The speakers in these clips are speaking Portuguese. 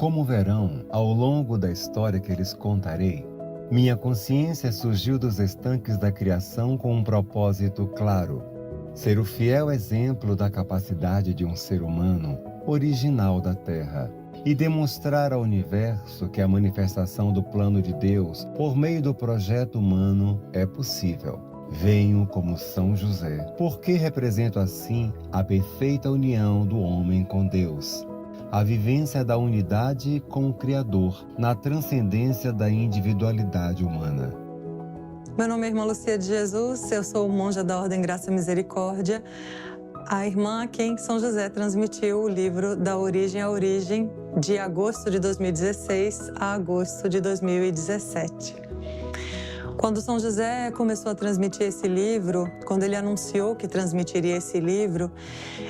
Como verão, ao longo da história que lhes contarei, minha consciência surgiu dos estanques da criação com um propósito claro: ser o fiel exemplo da capacidade de um ser humano original da Terra e demonstrar ao universo que a manifestação do plano de Deus por meio do projeto humano é possível. Venho como São José, porque represento assim a perfeita união do homem com Deus, a vivência da unidade com o Criador, na transcendência da individualidade humana. Meu nome é Irmã Lucia de Jesus, eu sou monja da Ordem Graça e Misericórdia, a irmã a quem São José transmitiu o livro Da Origem à Origem, de agosto de 2016 a agosto de 2017. Quando São José começou a transmitir esse livro, quando ele anunciou que transmitiria esse livro,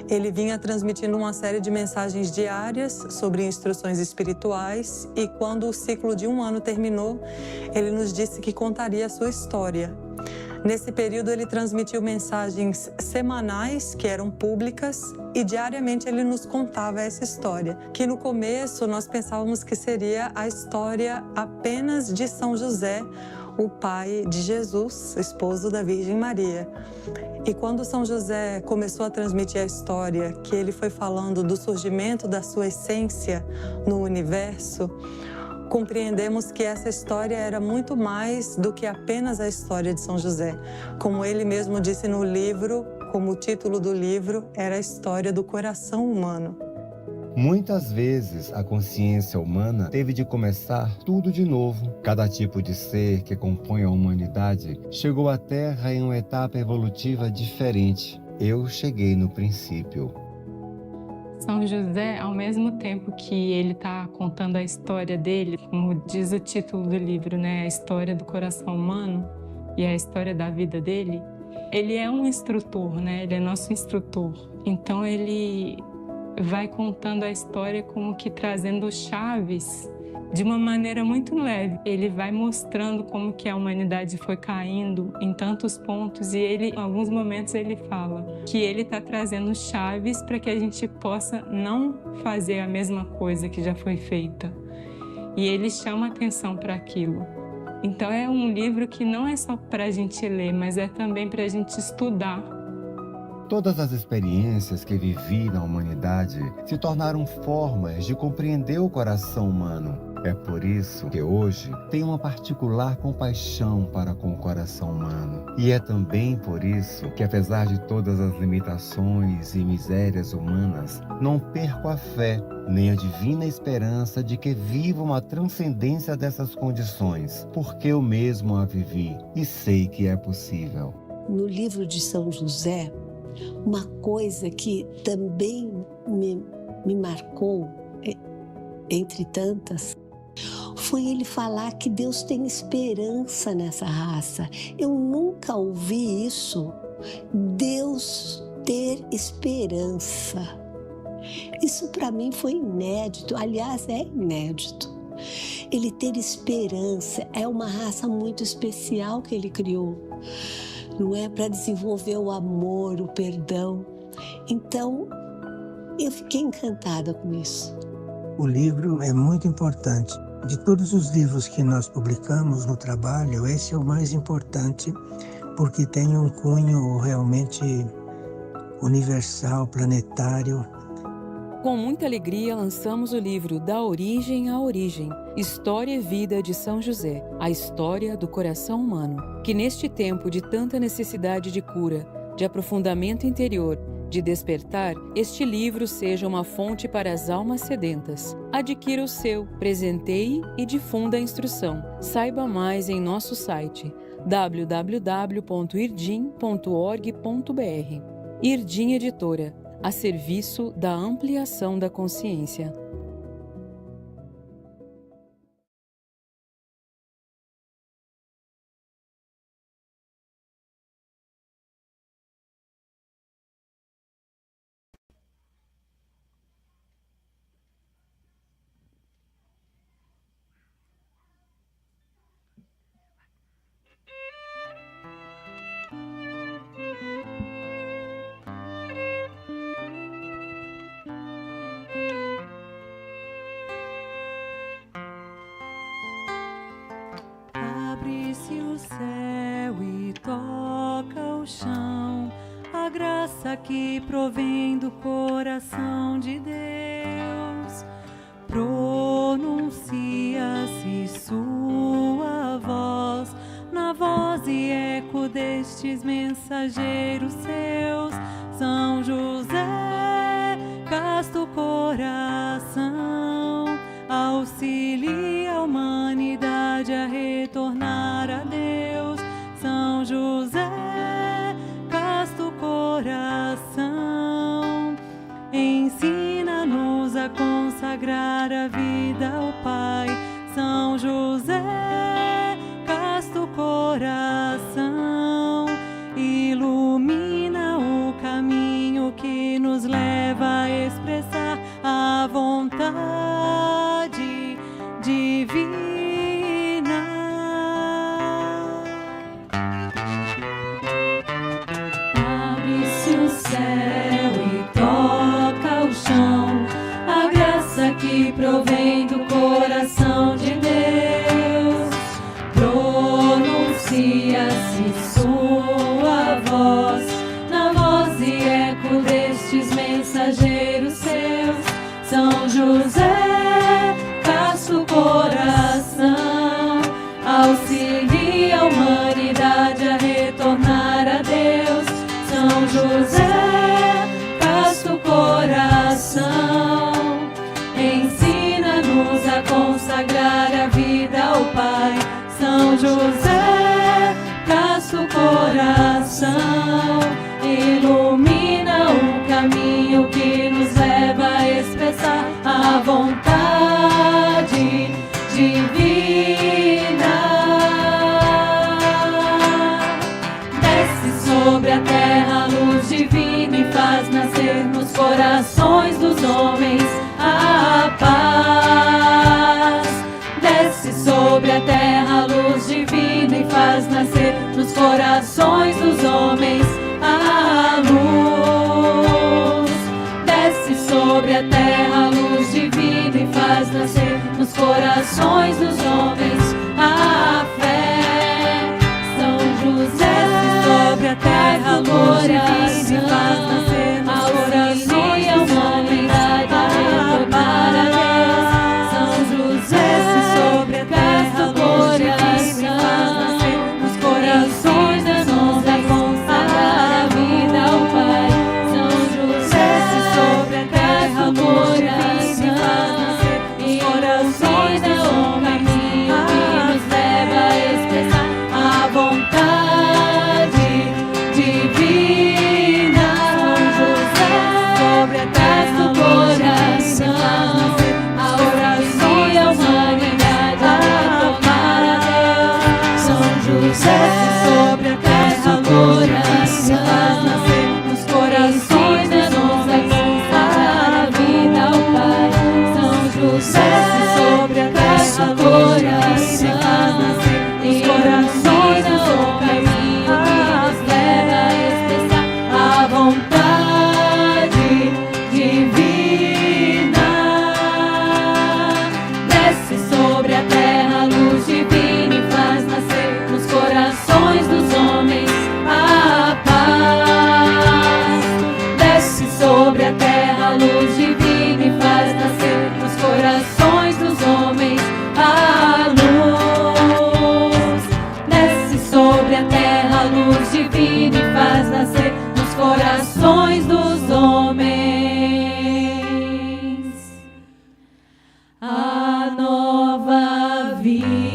ele vinha transmitindo uma série de mensagens diárias sobre instruções espirituais e quando o ciclo de 1 ano terminou, ele nos disse que contaria a sua história. Nesse período, ele transmitiu mensagens semanais, que eram públicas, e diariamente ele nos contava essa história, que no começo nós pensávamos que seria a história apenas de São José, o pai de Jesus, esposo da Virgem Maria. E quando São José começou a transmitir a história, que ele foi falando do surgimento da sua essência no universo, compreendemos que essa história era muito mais do que apenas a história de São José. Como ele mesmo disse no livro, como o título do livro era a história do coração humano. Muitas vezes a consciência humana teve de começar tudo de novo. Cada tipo de ser que compõe a humanidade chegou à Terra em uma etapa evolutiva diferente. Eu cheguei no princípio. São José, ao mesmo tempo que ele está contando a história dele, como diz o título do livro, né, a história do coração humano e a história da vida dele, ele é um instrutor, né, ele é nosso instrutor. Então ele vai contando a história como que trazendo chaves de uma maneira muito leve. Ele vai mostrando como que a humanidade foi caindo em tantos pontos e ele, em alguns momentos, ele fala que ele está trazendo chaves para que a gente possa não fazer a mesma coisa que já foi feita. E ele chama atenção para aquilo. Então é um livro que não é só para a gente ler, mas é também para a gente estudar. Todas as experiências que vivi na humanidade se tornaram formas de compreender o coração humano. É por isso que hoje tenho uma particular compaixão para com o coração humano. E é também por isso que, apesar de todas as limitações e misérias humanas, não perco a fé nem a divina esperança de que vivo uma transcendência dessas condições, porque eu mesmo a vivi e sei que é possível. No livro de São José, uma coisa que também me marcou, entre tantas, foi ele falar que Deus tem esperança nessa raça. Eu nunca ouvi isso, Deus ter esperança. Isso para mim foi inédito, aliás, é inédito. Ele ter esperança, é uma raça muito especial que ele criou. Não é para desenvolver o amor, o perdão. Então, eu fiquei encantada com isso. O livro é muito importante. De todos os livros que nós publicamos no trabalho, esse é o mais importante, porque tem um cunho realmente universal, planetário. Com muita alegria, lançamos o livro Da Origem à Origem, História e Vida de São José, a história do coração humano. Que neste tempo de tanta necessidade de cura, de aprofundamento interior, de despertar, este livro seja uma fonte para as almas sedentas. Adquira o seu, presenteie e difunda a instrução. Saiba mais em nosso site www.irdim.org.br. Irdim Editora, a serviço da ampliação da consciência. céu e toca o chão, a graça que provém do coração de Deus. Pronuncia-se sua voz, na voz e eco destes mensageiros seus. São José, casto coração, auxilia a humanidade a retornar a Deus. São José, casto coração, ensina-nos a consagrar a vida ao Pai. São José, casto coração, ilumina o caminho que nos leva a expressar a vontade divina. Abre-se o céu e toca o chão, a graça que provém do coração de Deus. Pronuncia-se sua voz, na voz e eco destes mensageiros seus. São José, casto coração, auxilia a humanidade a retornar a Deus. São José, casto coração, ensina-nos a consagrar a vida ao Pai. São José, casto coração, ilumina o caminho que nos leva a expressar a vontade divina. Desce sobre a terra a luz divina e faz nascer nos corações dos homens a paz. Desce sobre a terra a luz divina e faz nascer nos corações dos homens a luz. Desce sobre a terra a luz divina e faz nascer nos corações dos homens a fé. São José, desce sobre a terra a luz divina e faz nascer nos corações dos homens a Deus. São José, desce sobre a terra a luz divina e faz nascer nos corações dos homens a consagrar a vida ao Pai. São José, desce sobre a terra a luz divina e faz nascer nos corações dos homens que nos leva a expressar a vontade divina. São José, sobre a terra do coração, auxilia a humanidade a retornar a Deus. São José, sobre a terra do coração, faz nascer nos corações dos homens a vida ao Pai. São José, sobre a terra do coração, faz nascer nos corações dos homens que nos leva a expressar a vontade divina. Desce sobre a terra a luz divina e faz nascer nos corações dos homens a paz. Desce sobre a terra a luz divina e faz nascer nos corações dos homens a luz. Desce sobre a terra a luz divina e faz nascer nos corações dos homens a nova vida.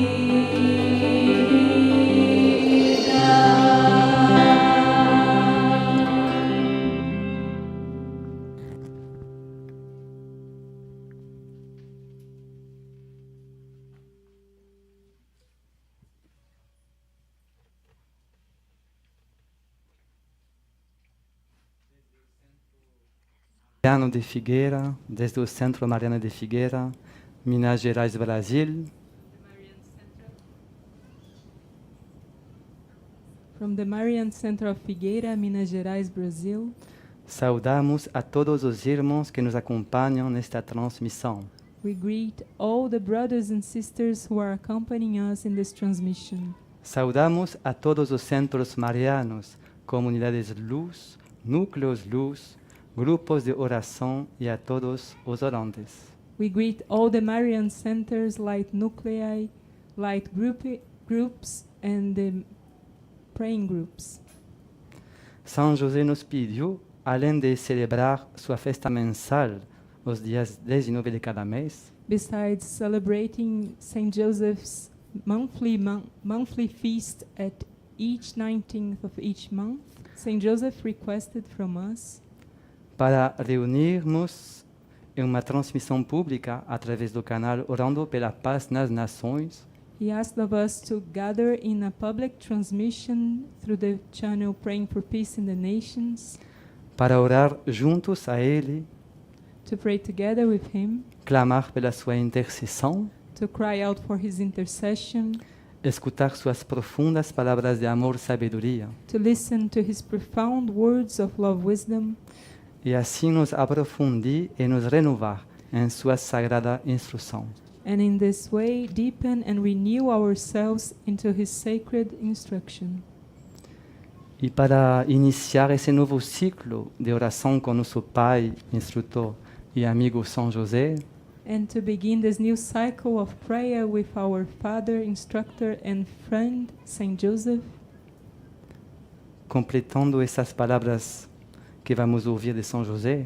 Mariano de Figueira, desde o Centro Mariano de Figueira, Minas Gerais, Brasil. From the Marian Center of Figueira, Minas Gerais, Brasil. Saudamos a todos os irmãos que nos acompanham nesta transmissão. We greet all the brothers and sisters who are accompanying us in this transmission. Saudamos a todos os centros marianos, comunidades luz, núcleos luz, grupos de oração e a todos os orantes. We greet all the Marian centers, light nuclei, light groups, and the praying groups. São José nos pediu, além de celebrar sua festa mensal, os dias 10 e 9 de cada mês, Besides celebrating Saint Joseph's monthly feast at each 19th of each month, Saint Joseph requested from us para reunirmos em uma transmissão pública através do canal Orando pela Paz nas Nações, He asked of us to gather in a public transmission through the channel Praying for Peace in the Nations, para orar juntos a Ele, to pray together with Him, clamar pela sua intercessão, to cry out for His intercession, escutar suas profundas palavras de amor e sabedoria, to listen to His profound words of love, wisdom, e assim nos aprofundir e nos renovar em sua sagrada instrução. and in this way deepen and renew ourselves into His sacred instruction. E para iniciar esse novo ciclo de oração com nosso Pai, instrutor e amigo São José, And to begin this new cycle of prayer with our Father, Instructor, and Friend, Saint Joseph, completando essas palavras que vamos ouvir de São José,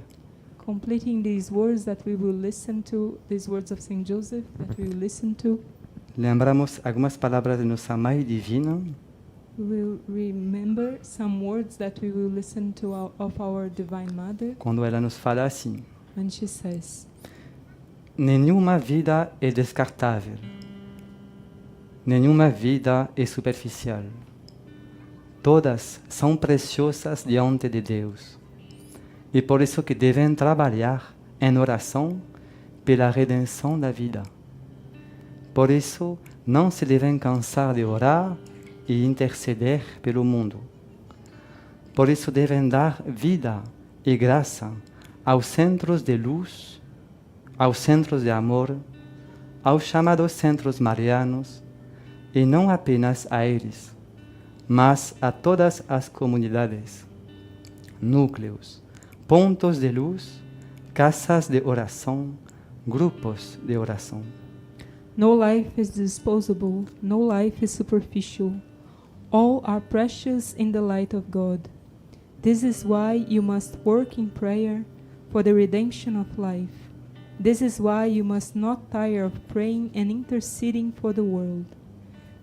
completing these words that we will listen to, these words of Saint Joseph that we will listen to, lembramos algumas palavras de nossa Mãe Divina, we will remember some words that we will listen to of our Divine Mother quando ela nos fala assim: when she says, nenhuma vida é descartável, nenhuma vida é superficial. Todas são preciosas diante de Deus. E por isso que devem trabalhar em oração pela redenção da vida. Por isso, não se devem cansar de orar e interceder pelo mundo. Por isso, devem dar vida e graça aos centros de luz, aos centros de amor, aos chamados centros marianos, e não apenas a eles, mas a todas as comunidades, núcleos, pontos de luz, casas de oração, grupos de oração. no life is disposable, no life is superficial. All are precious in the light of God. This is why you must work in prayer for the redemption of life. This is why you must not tire of praying and interceding for the world.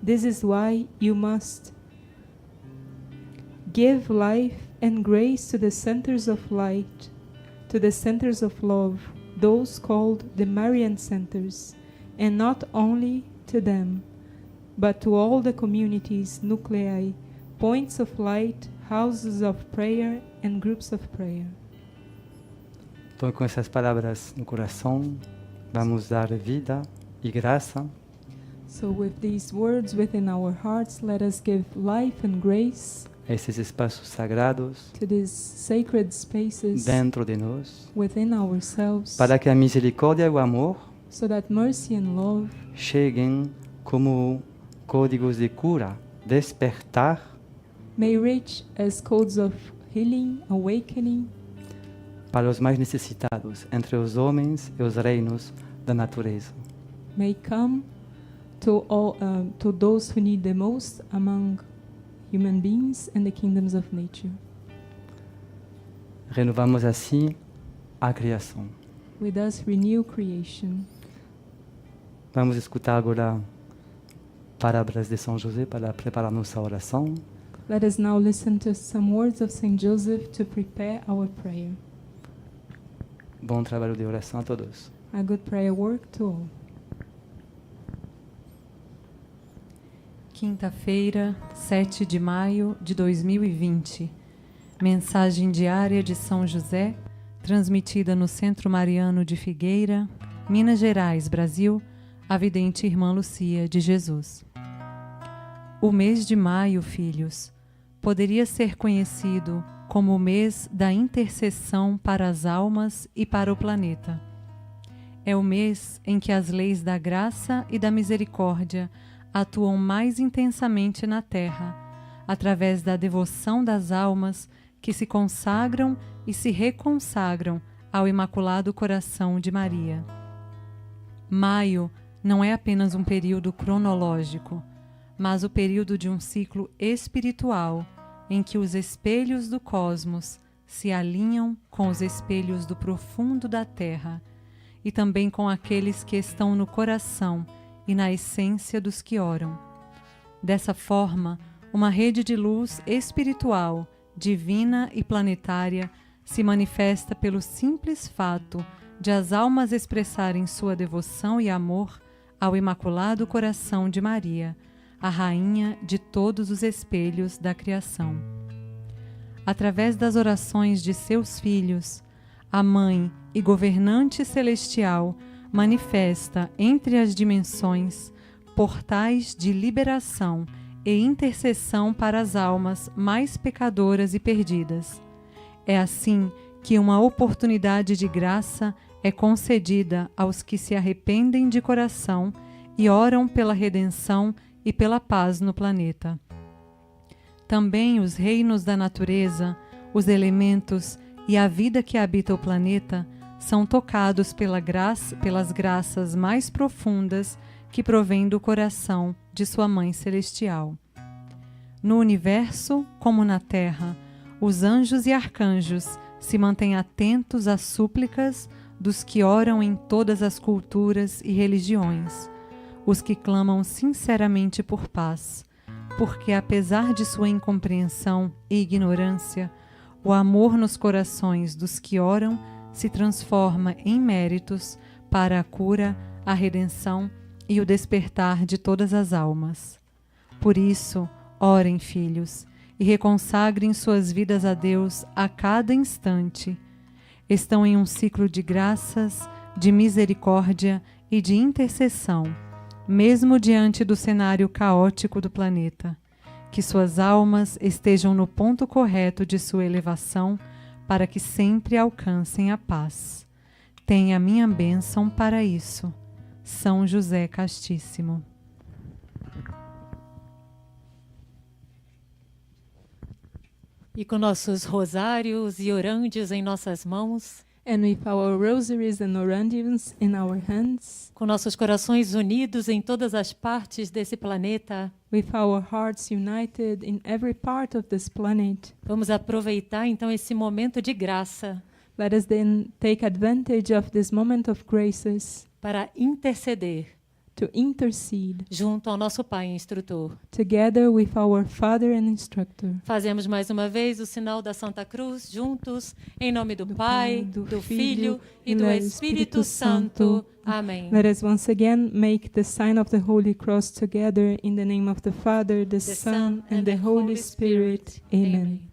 This is why you must give life and grace to the centers of light, to the centers of love, those called the Marian centers, and not only to them, but to all the communities, nuclei, points of light, houses of prayer, and groups of prayer. Então, com essas palavras no coração, vamos dar vida e graça So with these words within our hearts, let us give life and grace a esses espaços sagrados to these sacred spaces dentro de nós, within ourselves, para que a misericórdia e o amor so that mercy and love cheguem como códigos de cura, despertar may reach as codes of healing, awakening, para os mais necessitados entre os homens e os reinos da natureza. may come to all to those who need the most among human beings and the kingdoms of nature. Renovamos assim a criação. With us renew creation. Vamos escutar agora palavras de São José para preparar nossa oração. Let us now listen to some words of Saint Joseph to prepare our prayer. Bom trabalho de oração a todos. A good prayer work to all. Quinta-feira, 7 de maio de 2020. Mensagem diária de São José, transmitida no Centro Mariano de Figueira, Minas Gerais, Brasil, a vidente Irmã Lucia de Jesus. O mês de maio, filhos, poderia ser conhecido como o mês da intercessão para as almas e para o planeta. É o mês em que as leis da graça e da misericórdia atuam mais intensamente na terra, através da devoção das almas que se consagram e se reconsagram ao Imaculado Coração de Maria. Maio não é apenas um período cronológico, mas o período de um ciclo espiritual em que os espelhos do cosmos se alinham com os espelhos do profundo da terra e também com aqueles que estão no coração e na essência dos que oram. Dessa forma, uma rede de luz espiritual, divina e planetária se manifesta pelo simples fato de as almas expressarem sua devoção e amor ao Imaculado Coração de Maria, a rainha de todos os espelhos da criação. Através das orações de seus filhos, a Mãe e Governante Celestial manifesta entre as dimensões portais de liberação e intercessão para as almas mais pecadoras e perdidas. É assim que uma oportunidade de graça é concedida aos que se arrependem de coração e oram pela redenção e pela paz no planeta. Também os reinos da natureza, os elementos e a vida que habita o planeta são tocados pelas graças mais profundas que provêm do coração de sua Mãe Celestial. No universo, como na Terra, os anjos e arcanjos se mantêm atentos às súplicas dos que oram em todas as culturas e religiões, os que clamam sinceramente por paz, porque apesar de sua incompreensão e ignorância, o amor nos corações dos que oram se transforma em méritos para a cura, a redenção e o despertar de todas as almas. Por isso, orem, filhos, e reconsagrem suas vidas a Deus a cada instante. Estão em um ciclo de graças, de misericórdia e de intercessão, mesmo diante do cenário caótico do planeta. Que suas almas estejam no ponto correto de sua elevação, para que sempre alcancem a paz. Tenha minha bênção para isso. São José Castíssimo. E com nossos rosários e orandes em nossas mãos, And with our rosaries and oranges in our hands, com nossos corações unidos em todas as partes desse planeta, with our hearts united in every part of this planet, vamos aproveitar então esse momento de graça let us then take advantage of this moment of graces para interceder to intercede junto ao nosso Pai Instrutor. together with our Father and Instructor. Fazemos mais uma vez o sinal da Santa Cruz juntos, em nome do Pai, do Filho e do Espírito Santo. Amém. Let us once again make the sign of the Holy Cross together in the name of the Father, the Son and the Holy Spirit. Amen.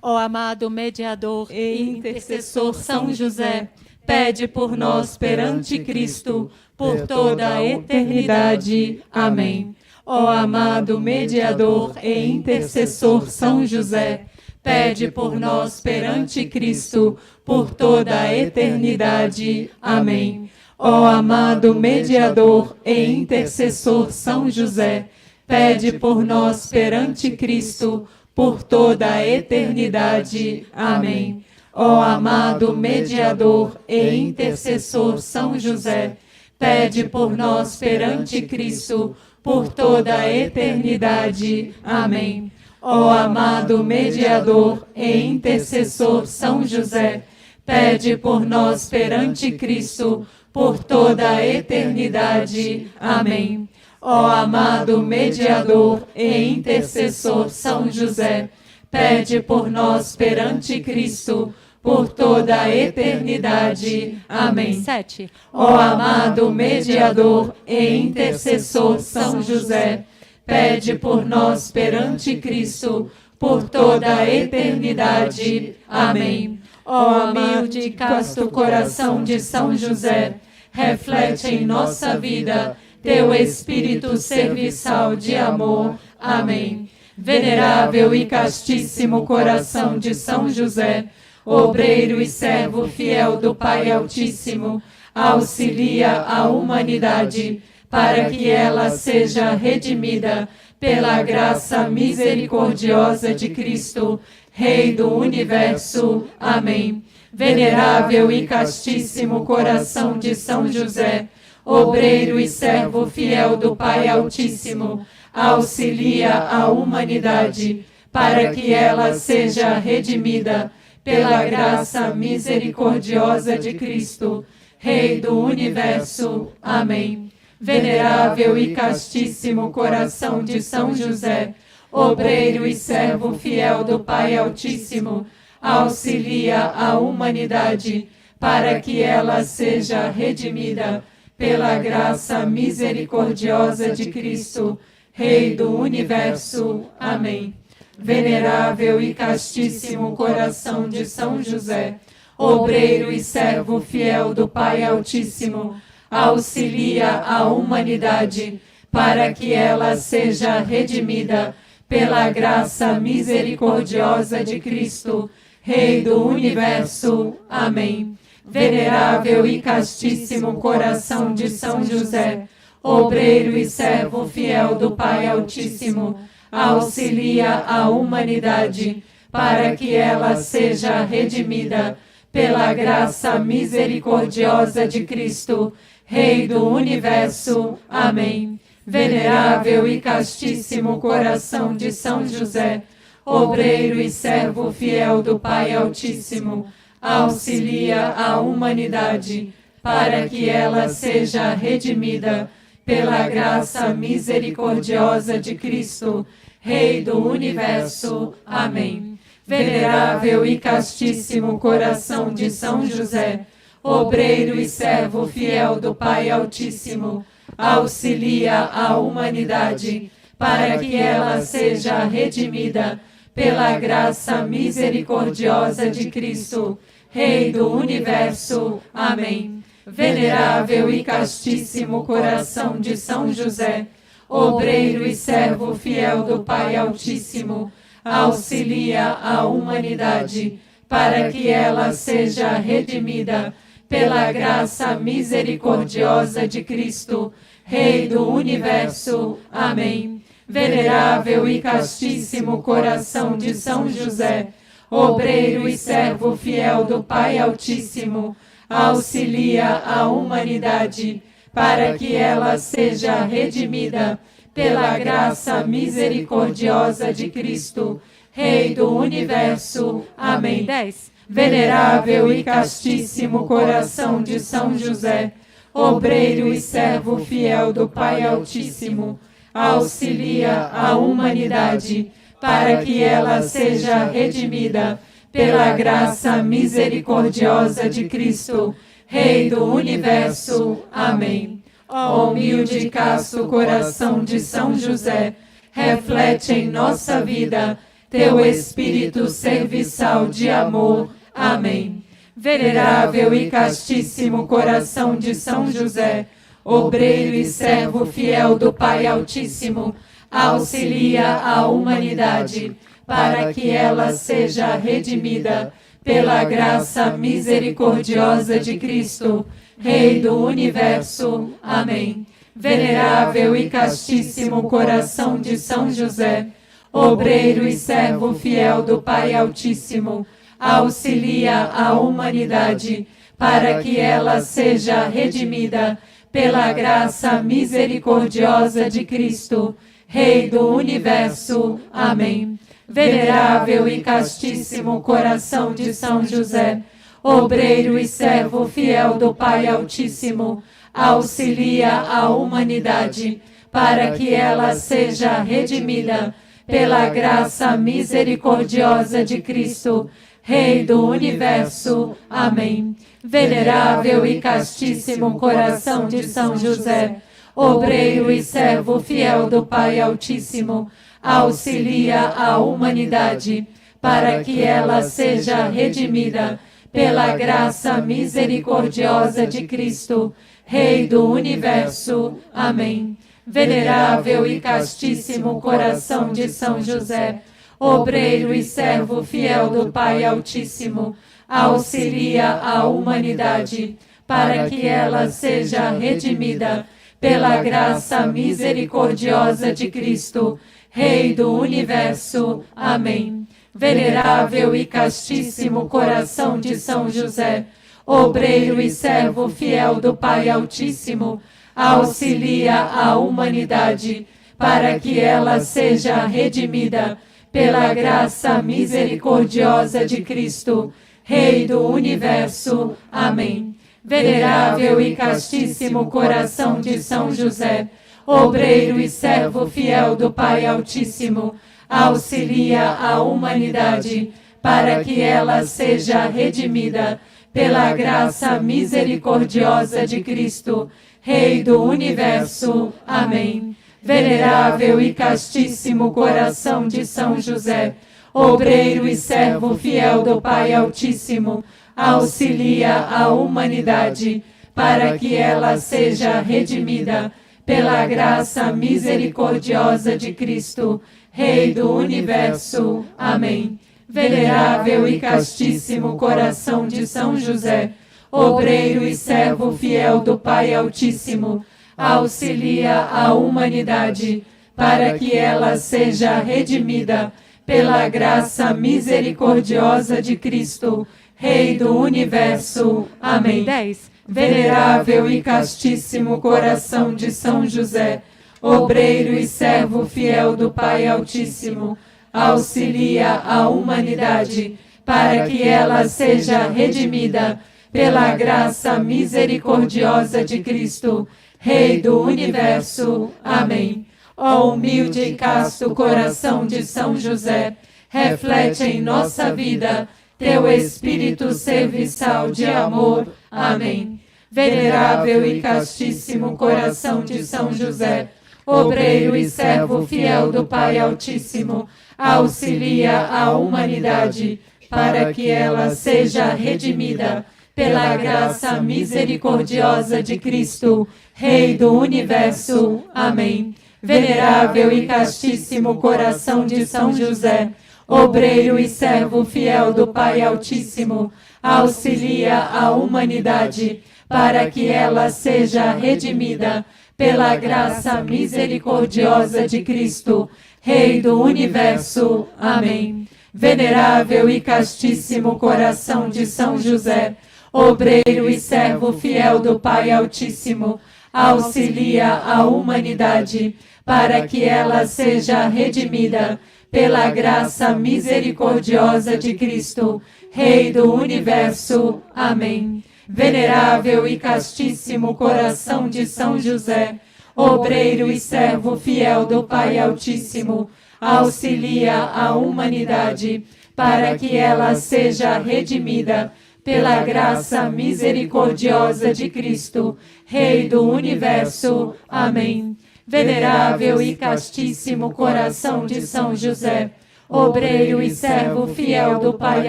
Ó amado mediador e intercessor São José, pede por nós perante Cristo, por toda a eternidade. Amém. Ó amado mediador e intercessor São José, pede por nós perante Cristo, por toda a eternidade. Amém. Ó amado mediador e intercessor São José, pede por nós perante Cristo, por toda a eternidade. Amém. Ó amado mediador e intercessor São José, pede por nós perante Cristo, por toda a eternidade. Amém. Ó amado mediador e intercessor São José, pede por nós perante Cristo, por toda a eternidade. Amém. Ó amado mediador e intercessor São José, pede por nós perante Cristo, por toda a eternidade. Amém. 7. Ó amado mediador e intercessor São José, pede por nós perante Cristo, por toda a eternidade. Amém. Ó humilde e casto coração de São José, reflete em nossa vida teu espírito serviçal de amor. Amém. Venerável e castíssimo coração de São José, obreiro e servo fiel do Pai Altíssimo, auxilia a humanidade para que ela seja redimida pela graça misericordiosa de Cristo, Rei do Universo. Amém. Venerável e castíssimo coração de São José, obreiro e servo fiel do Pai Altíssimo, auxilia a humanidade para que ela seja redimida pela graça misericordiosa de Cristo, Rei do Universo. Amém. Venerável e castíssimo coração de São José, obreiro e servo fiel do Pai Altíssimo, auxilia a humanidade para que ela seja redimida pela graça misericordiosa de Cristo, Rei do Universo. Amém. Venerável e castíssimo coração de São José, obreiro e servo fiel do Pai Altíssimo, auxilia a humanidade para que ela seja redimida pela graça misericordiosa de Cristo, Rei do Universo. Amém. Venerável e castíssimo coração de São José, obreiro e servo fiel do Pai Altíssimo, auxilia a humanidade para que ela seja redimida pela graça misericordiosa de Cristo, Rei do Universo. Amém. Venerável e castíssimo coração de São José, obreiro e servo fiel do Pai Altíssimo, auxilia a humanidade para que ela seja redimida pela graça misericordiosa de Cristo, Rei do Universo. Amém. Venerável e castíssimo coração de São José, obreiro e servo fiel do Pai Altíssimo, auxilia a humanidade para que ela seja redimida pela graça misericordiosa de Cristo, Rei do Universo. Amém. Venerável e castíssimo coração de São José, obreiro e servo fiel do Pai Altíssimo, auxilia a humanidade para que ela seja redimida pela graça misericordiosa de Cristo, Rei do Universo. Amém. Venerável e castíssimo coração de São José, obreiro e servo fiel do Pai Altíssimo, auxilia a humanidade para que ela seja redimida pela graça misericordiosa de Cristo, Rei do Universo. Amém. 10. Venerável e castíssimo coração de São José, obreiro e servo fiel do Pai Altíssimo, auxilia a humanidade para que ela seja redimida pela graça misericordiosa de Cristo, Rei do Universo. Amém. Ó humilde e casto coração de São José, reflete em nossa vida teu espírito serviçal de amor. Amém. Venerável e castíssimo coração de São José, obreiro e servo fiel do Pai Altíssimo, auxilia a humanidade para que ela seja redimida pela graça misericordiosa de Cristo, Rei do Universo. Amém. Venerável e castíssimo coração de São José, obreiro e servo fiel do Pai Altíssimo, auxilia a humanidade para que ela seja redimida pela graça misericordiosa de Cristo, Rei do Universo. Amém. Venerável e castíssimo coração de São José, obreiro e servo fiel do Pai Altíssimo, auxilia a humanidade para que ela seja redimida pela graça misericordiosa de Cristo, Rei do Universo. Amém. Venerável e castíssimo coração de São José, obreiro e servo fiel do Pai Altíssimo, auxilia a humanidade para que ela seja redimida pela graça misericordiosa de Cristo, Rei do Universo. Amém. Venerável e castíssimo coração de São José, obreiro e servo fiel do Pai Altíssimo, auxilia a humanidade para que ela seja redimida pela graça misericordiosa de Cristo, Rei do Universo. Amém. Venerável e castíssimo coração de São José, obreiro e servo fiel do Pai Altíssimo, auxilia a humanidade para que ela seja redimida pela graça misericordiosa de Cristo, Rei do Universo. Amém. Venerável e castíssimo coração de São José, obreiro e servo fiel do Pai Altíssimo, auxilia a humanidade para que ela seja redimida pela graça misericordiosa de Cristo, Rei do Universo. Amém. Venerável e castíssimo coração de São José, obreiro e servo fiel do Pai Altíssimo, auxilia a humanidade para que ela seja redimida pela graça misericordiosa de Cristo, Rei do Universo. Amém. Venerável e castíssimo coração de São José, obreiro e servo fiel do Pai Altíssimo, auxilia a humanidade para que ela seja redimida pela graça misericordiosa de Cristo, Rei do Universo. Amém. 10. Venerável e castíssimo coração de São José, obreiro e servo fiel do Pai Altíssimo, auxilia a humanidade para que ela seja redimida pela graça misericordiosa de Cristo, Rei do Universo. Amém. Ó humilde e casto coração de São José, reflete em nossa vida teu espírito serviçal de amor. Amém. Venerável e castíssimo coração de São José, obreiro e servo fiel do Pai Altíssimo, auxilia a humanidade para que ela seja redimida pela graça misericordiosa de Cristo, Rei do Universo. Amém. Venerável e castíssimo coração de São José, obreiro e servo fiel do Pai Altíssimo, auxilia a humanidade para que ela seja redimida pela graça misericordiosa de Cristo, Rei do Universo. Amém. Venerável e castíssimo coração de São José, obreiro e servo fiel do Pai Altíssimo, auxilia a humanidade para que ela seja redimida pela graça misericordiosa de Cristo, Rei do Universo. Amém. Venerável e castíssimo coração de São José, obreiro e servo fiel do Pai Altíssimo, auxilia a humanidade para que ela seja redimida pela graça misericordiosa de Cristo, Rei do Universo. Amém. Venerável e castíssimo coração de São José, obreiro e servo fiel do Pai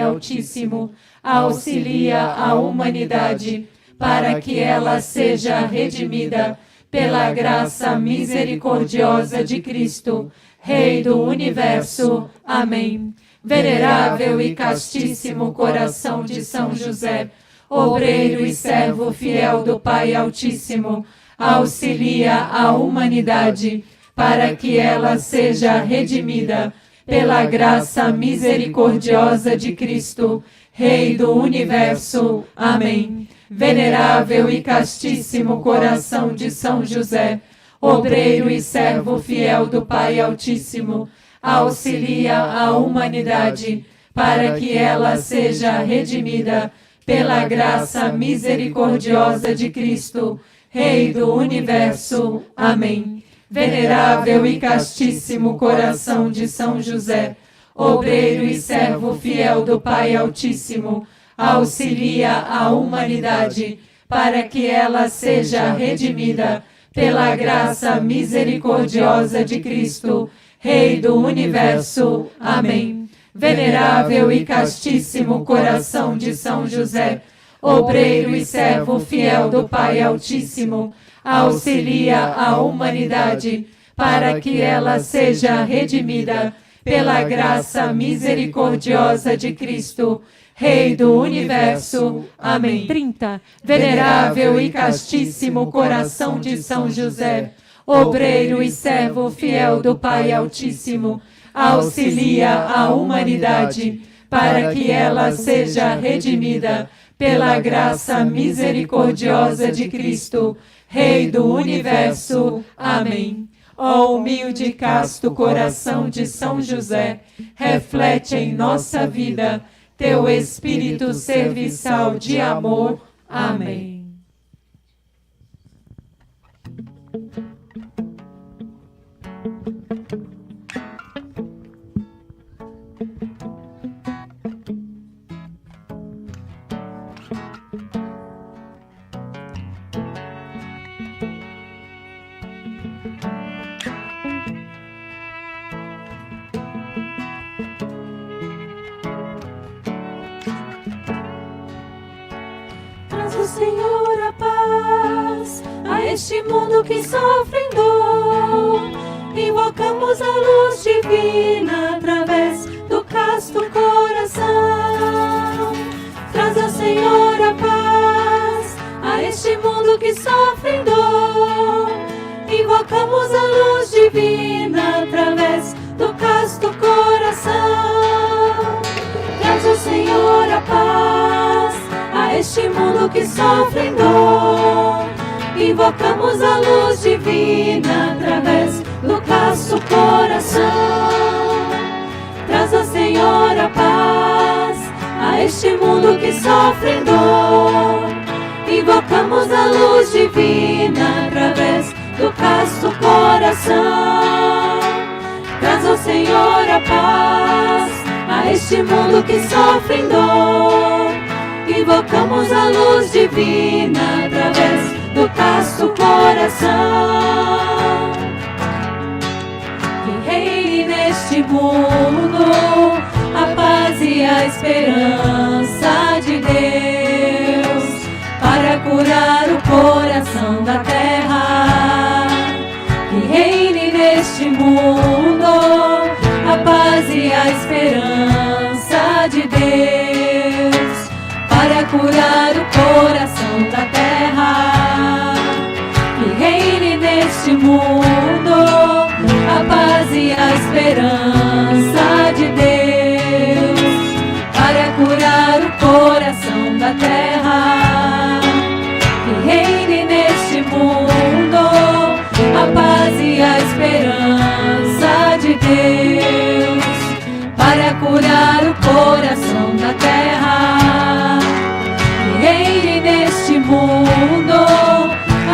Altíssimo, auxilia a humanidade para que ela seja redimida pela graça misericordiosa de Cristo, Rei do Universo. Amém. Venerável e castíssimo coração de São José, obreiro e servo fiel do Pai Altíssimo, auxilia a humanidade para que ela seja redimida pela graça misericordiosa de Cristo, Rei do Universo. Amém. Venerável e castíssimo coração de São José, obreiro e servo fiel do Pai Altíssimo, auxilia a humanidade para que ela seja redimida pela graça misericordiosa de Cristo, Rei do Universo. Amém. Venerável e castíssimo coração de São José, obreiro e servo fiel do Pai Altíssimo, auxilia a humanidade para que ela seja redimida pela graça misericordiosa de Cristo, Rei do Universo. Amém. Venerável e castíssimo coração de São José, obreiro e servo fiel do Pai Altíssimo, auxilia a humanidade para que ela seja redimida pela graça misericordiosa de Cristo, Rei do Universo. Amém. 30. Venerável e castíssimo coração de São José, obreiro e servo fiel do Pai Altíssimo, auxilia a humanidade para que ela seja redimida pela graça misericordiosa de Cristo, Rei do Universo. Amém. Ó humilde e casto coração de São José, reflete em nossa vida teu espírito serviçal de amor. Amém. Senhor, a paz a este mundo que sofre em dor. Invocamos a luz divina através do casto coração. Traz ao Senhor a paz a este mundo que sofre em dor. Invocamos a luz divina através do casto coração. Traz ao Senhor a paz a este mundo que sofre em dor. Invocamos a luz divina através do casto coração. Traz ao Senhor a paz a este mundo que sofre em dor. Invocamos a luz divina através do casto coração. Traz ao Senhor a paz a este mundo que sofre em dor. Invocamos a luz divina através do casto coração. Que reine neste mundo a paz e a esperança de Deus, para curar o coração da terra. Que reine neste mundo a paz e a esperança de Deus, para curar o coração da terra. Que reine neste mundo a paz e a esperança de Deus, para curar o coração da terra. Que reine neste mundo a paz e a esperança de Deus, para curar o coração da terra. Reine neste mundo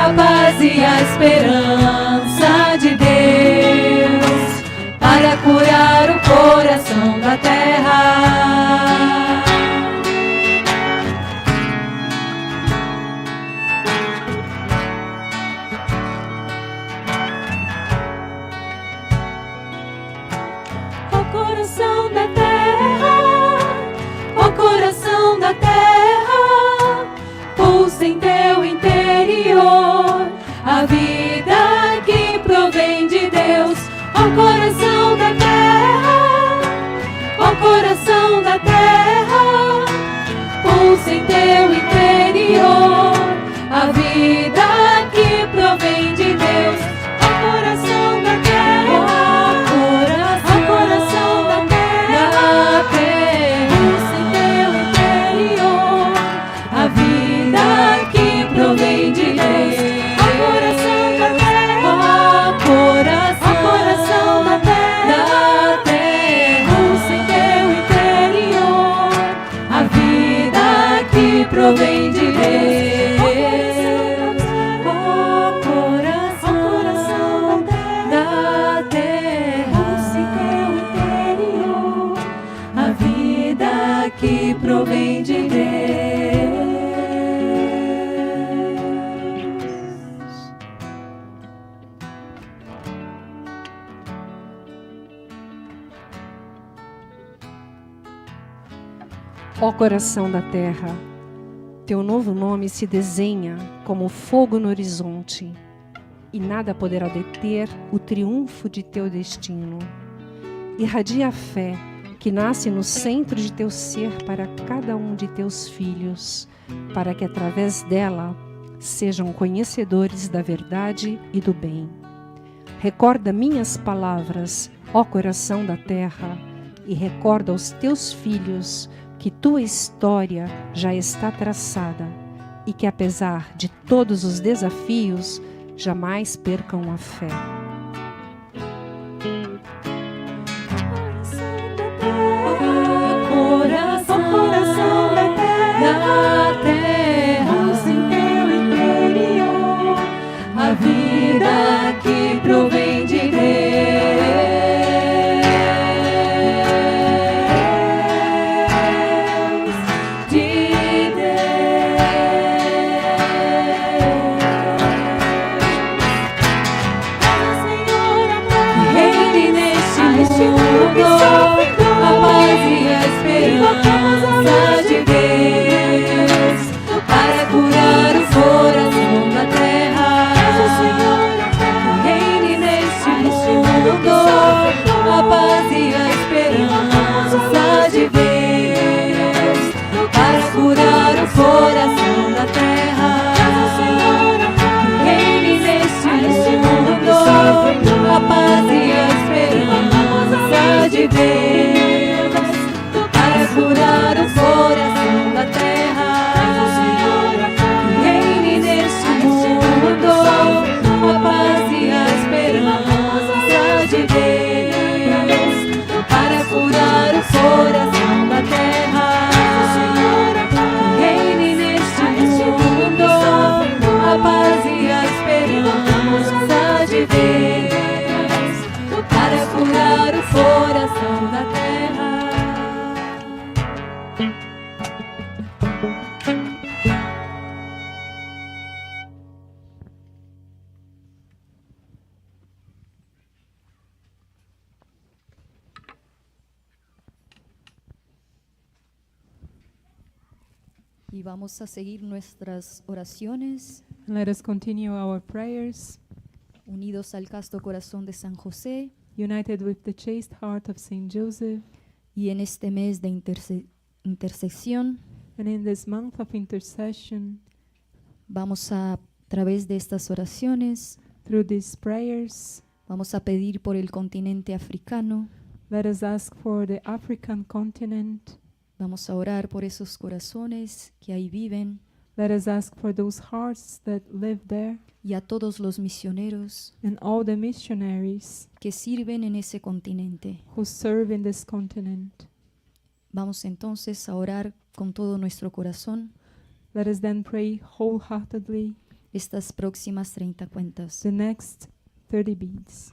a paz e a esperança de Deus, para curar o coração da terra. Ó coração da terra, ó coração da terra, pulsa em teu interior a vida que provém de Deus. Ó coração da terra, ó coração da terra, pulsa em teu interior a vida que provém de Deus. Ó coração da terra, ó coração da terra, pulsa em teu interior a vida que provém de Deus. Ó coração da terra, ó coração da terra, pulsa em teu interior a vida que provém de Deus. Ó coração da terra, pulsa em teu interior a vida que provém de Deus. Ó coração da terra, teu novo nome se desenha como fogo no horizonte, e nada poderá deter o triunfo de teu destino. Irradia a fé que nasce no centro de teu ser para cada um de teus filhos, para que através dela sejam conhecedores da verdade e do bem. Recorda minhas palavras, ó coração da terra, e recorda aos teus filhos que tua história já está traçada e que, apesar de todos os desafios, jamais percam a fé. Coração da terra, luz em teu interior, a vida que provém de Y vamos a seguir nuestras oraciones. Let us continue our prayers. Unidos al casto corazón de San José. United with the chaste heart of Saint Joseph. Y en este mes de intercesión. And in this month of intercession. Vamos a través de estas oraciones. Through these prayers. Vamos a pedir por el continente africano. Let us ask for the African continent. Vamos a orar por esos corazones que ahí viven. Let us ask for those hearts that live there. Y a todos los misioneros and all the missionaries que sirven en ese continente. Who serve in this continent. Vamos entonces a orar con todo nuestro corazón. Let us then pray wholeheartedly. Estas próximas 30 cuentas. The next 30 beads.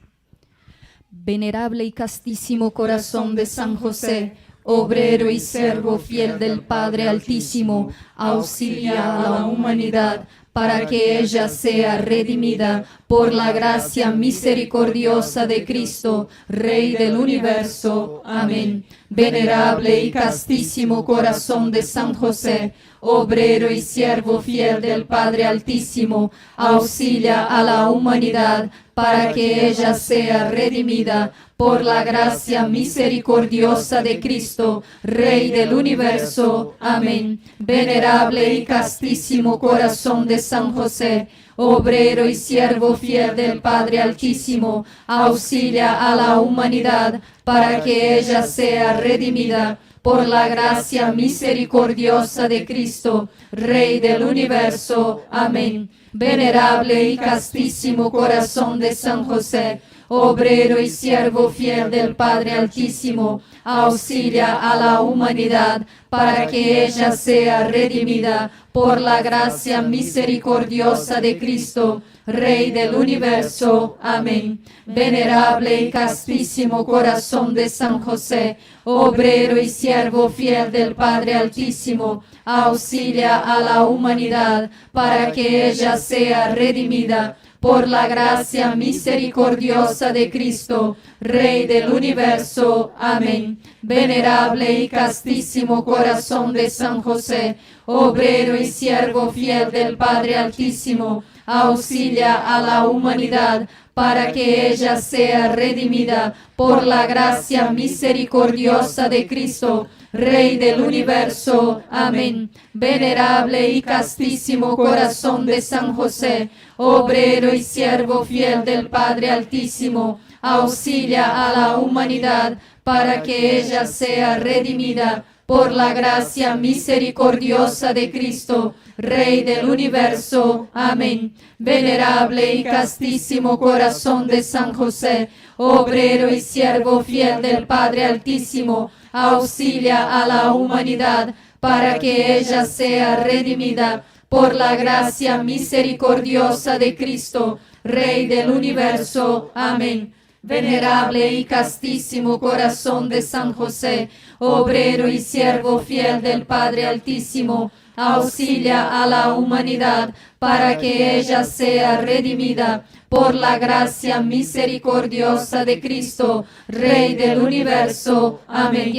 Venerable y castísimo corazón de San José, obrero y siervo fiel del Padre Altísimo, auxilia a la humanidad para que ella sea redimida por la gracia misericordiosa de Cristo, Rey del universo. Amén. Venerable y castísimo corazón de San José, obrero y siervo fiel del Padre Altísimo, auxilia a la humanidad para que ella sea redimida por la gracia misericordiosa de Cristo, Rey del universo. Amén. Venerable y castísimo corazón de San José, obrero y siervo fiel del Padre Altísimo, auxilia a la humanidad para que ella sea redimida por la gracia misericordiosa de Cristo, Rey del universo. Amén. Venerable y castísimo corazón de San José, obrero y siervo fiel del Padre Altísimo, auxilia a la humanidad para que ella sea redimida por la gracia misericordiosa de Cristo, Rey del universo. Amén. Venerable y castísimo corazón de San José, obrero y siervo fiel del Padre Altísimo, auxilia a la humanidad para que ella sea redimida por la gracia misericordiosa de Cristo, Rey del universo. Amén. Venerable y castísimo corazón de San José, obrero y siervo fiel del Padre Altísimo, auxilia a la humanidad para que ella sea redimida por la gracia misericordiosa de Cristo, Rey del universo. Amén. Venerable y castísimo corazón de San José, obrero y siervo fiel del Padre Altísimo, auxilia a la humanidad para que ella sea redimida por la gracia misericordiosa de Cristo, Rey del universo. Amén. Venerable y castísimo corazón de San José, obrero y siervo fiel del Padre Altísimo, auxilia a la humanidad para que ella sea redimida por la gracia misericordiosa de Cristo, Rey del universo. Amén. Venerable y castísimo corazón de San José, obrero y siervo fiel del Padre Altísimo, auxilia a la humanidad para que ella sea redimida por la gracia misericordiosa de Cristo, Rey del universo. Amén.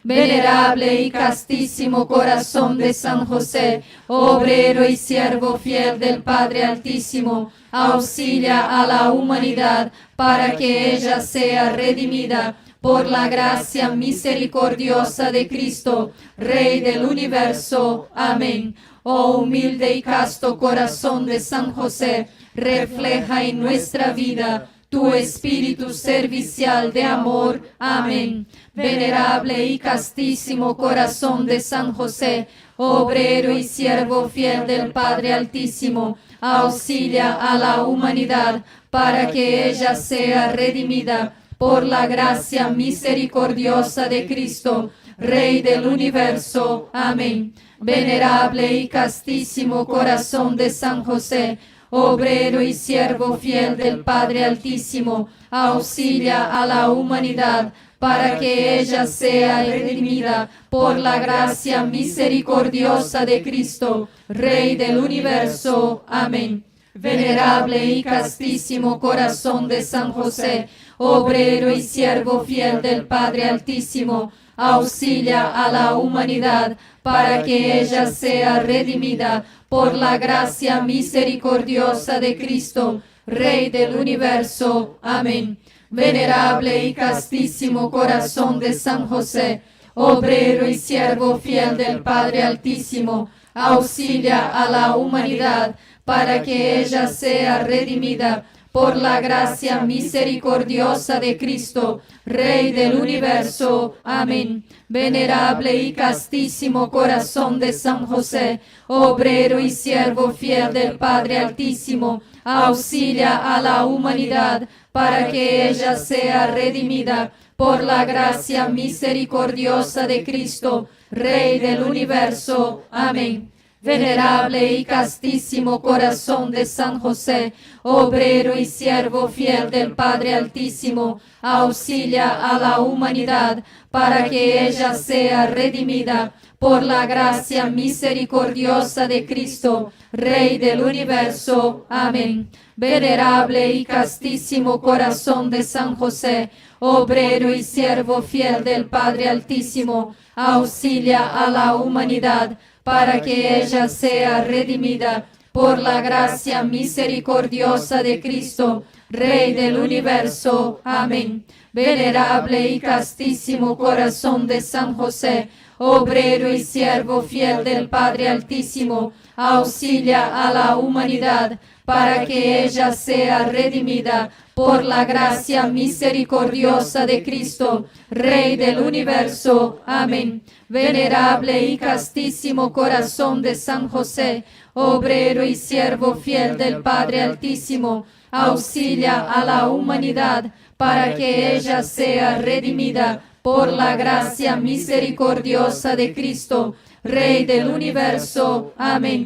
Venerable y castísimo corazón de San José, obrero y siervo fiel del Padre Altísimo, auxilia a la humanidad para que ella sea redimida por la gracia misericordiosa de Cristo, Rey del universo. Amén. Oh humilde y casto corazón de San José, refleja en nuestra vida tu espíritu servicial de amor. Amén. Venerable y castísimo corazón de San José, obrero y siervo fiel del Padre Altísimo, auxilia a la humanidad para que ella sea redimida por la gracia misericordiosa de Cristo, Rey del universo. Amén. Venerable y castísimo corazón de San José, obrero y siervo fiel del Padre Altísimo, auxilia a la humanidad para que ella sea redimida por la gracia misericordiosa de Cristo, Rey del universo. Amén. Venerable y castísimo corazón de San José, obrero y siervo fiel del Padre Altísimo, auxilia a la humanidad para que ella sea redimida por la gracia misericordiosa de Cristo, Rey del universo. Amén. Venerable y castísimo corazón de San José, obrero y siervo fiel del Padre Altísimo, auxilia a la humanidad para que ella sea redimida por la gracia misericordiosa de Cristo, Rey del universo. Amén. Venerable y castísimo corazón de San José, obrero y siervo fiel del Padre Altísimo, auxilia a la humanidad para que ella sea redimida por la gracia misericordiosa de Cristo, Rey del universo. Amén. Venerable y castísimo corazón de San José, obrero y siervo fiel del Padre Altísimo, auxilia a la humanidad para que ella sea redimida por la gracia misericordiosa de Cristo, Rey del universo. Amén. Venerable y castísimo corazón de San José, obrero y siervo fiel del Padre Altísimo, auxilia a la humanidad para que ella sea redimida por la gracia misericordiosa de Cristo, Rey del universo. Amén. Venerable y castísimo corazón de San José, obrero y siervo fiel del Padre Altísimo, auxilia a la humanidad para que ella sea redimida por la gracia misericordiosa de Cristo, Rey del universo. Amén. Venerable y castísimo corazón de San José, obrero y siervo fiel del Padre Altísimo, auxilia a la humanidad para que ella sea redimida por la gracia misericordiosa de Cristo, Rey del universo. Amén.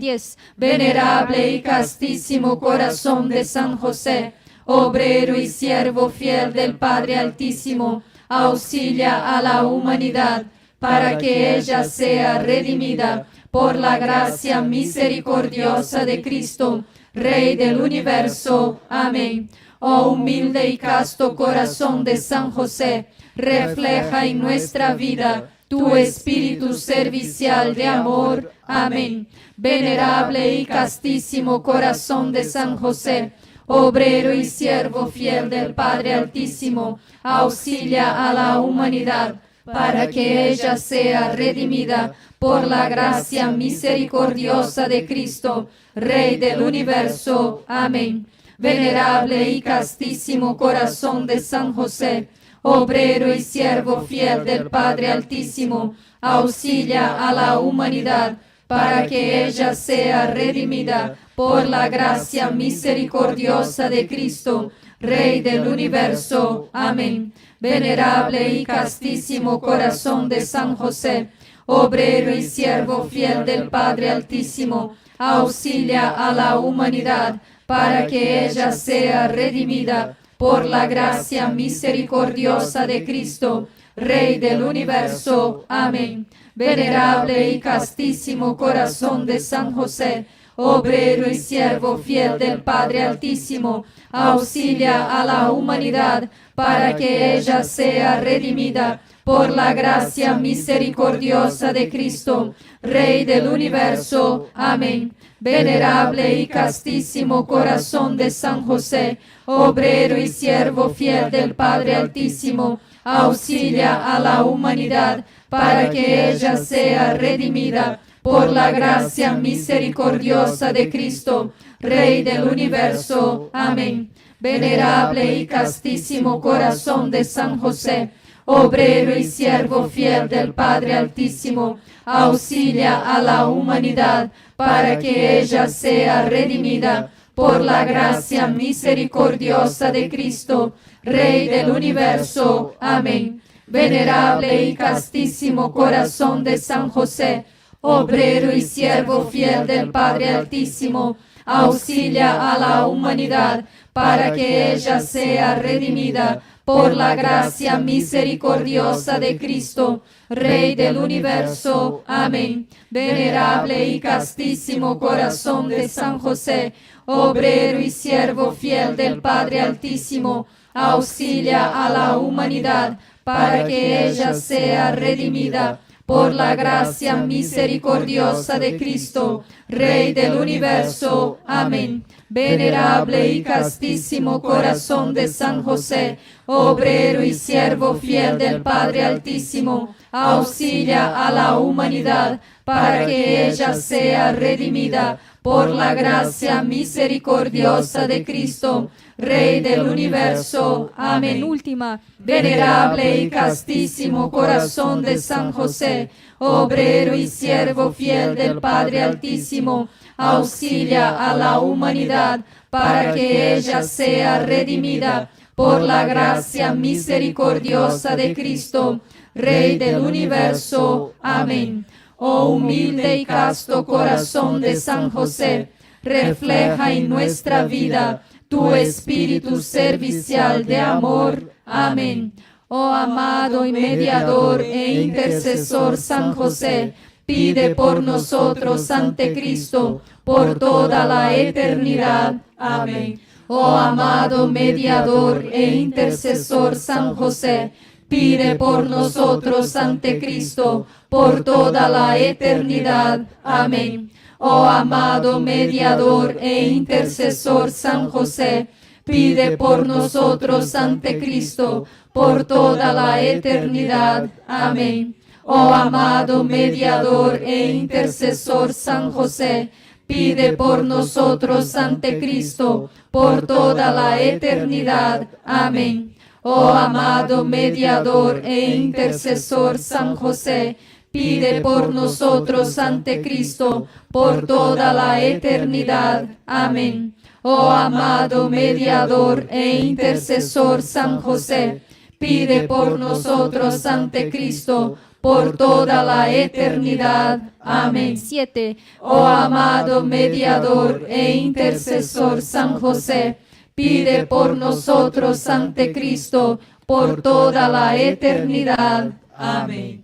Venerable y castísimo corazón de San José, obrero y siervo fiel del Padre Altísimo, auxilia a la humanidad para que ella sea redimida por la gracia misericordiosa de Cristo, Rey del universo. Amén. Oh humilde y casto corazón de San José, refleja en nuestra vida tu espíritu servicial de amor. Amén. Venerable y castísimo corazón de San José, obrero y siervo fiel del Padre Altísimo, auxilia a la humanidad para que ella sea redimida por la gracia misericordiosa de Cristo, Rey del universo. Amén. Venerable y castísimo corazón de San José, obrero y siervo fiel del Padre Altísimo, auxilia a la humanidad para que ella sea redimida por la gracia misericordiosa de Cristo, Rey del universo. Amén. Venerable y castísimo corazón de San José, obrero y siervo fiel del Padre Altísimo, auxilia a la humanidad para que ella sea redimida por la gracia misericordiosa de Cristo, Rey del universo. Amén. Venerable y castísimo corazón de San José, obrero y siervo fiel del Padre Altísimo, auxilia a la humanidad para que ella sea redimida por la gracia misericordiosa de Cristo, Rey del universo. Amén. Venerable y castísimo corazón de San José, obrero y siervo fiel del Padre Altísimo, auxilia a la humanidad para que ella sea redimida por la gracia misericordiosa de Cristo, Rey del universo. Amén. Venerable y castísimo corazón de San José, obrero y siervo fiel del Padre Altísimo, auxilia a la humanidad para que ella sea redimida por la gracia misericordiosa de Cristo, Rey del universo. Amén. Venerable y castísimo corazón de San José, obrero y siervo fiel del Padre Altísimo, auxilia a la humanidad para que ella sea redimida por la gracia misericordiosa de Cristo, Rey del universo. Amén. Venerable y castísimo corazón de San José, obrero y siervo fiel del Padre Altísimo, auxilia a la humanidad para que ella sea redimida por la gracia misericordiosa de Cristo, Rey del universo. Amén. Venerable y castísimo corazón de San José, obrero y siervo fiel del Padre Altísimo, auxilia a la humanidad para que ella sea redimida por la gracia misericordiosa de Cristo, Rey del universo. Amén. Última. Venerable y castísimo corazón de San José, obrero y siervo fiel del Padre Altísimo, auxilia a la humanidad para que ella sea redimida por la gracia misericordiosa de Cristo, Rey del universo. Amén. Oh humilde y casto corazón de San José, refleja en nuestra vida tu espíritu servicial de amor. Amén. Oh amado y mediador e intercesor San José, pide por nosotros ante Cristo por toda la eternidad. Amén. Oh amado mediador e intercesor San José, pide por nosotros ante Cristo por toda la eternidad. Amén. Oh amado mediador e intercesor San José, pide por nosotros ante Cristo por toda la eternidad. Amén. Oh amado mediador e intercesor San José, pide por nosotros ante Cristo por toda la eternidad. Amén. Oh amado mediador e intercesor San José, pide por nosotros ante Cristo por toda la eternidad. Amén. Oh amado mediador e intercesor San José, pide por nosotros ante Cristo por toda la eternidad. Amén. 7. Oh amado mediador e intercesor San José, pide por nosotros ante Cristo por toda la eternidad. Amén.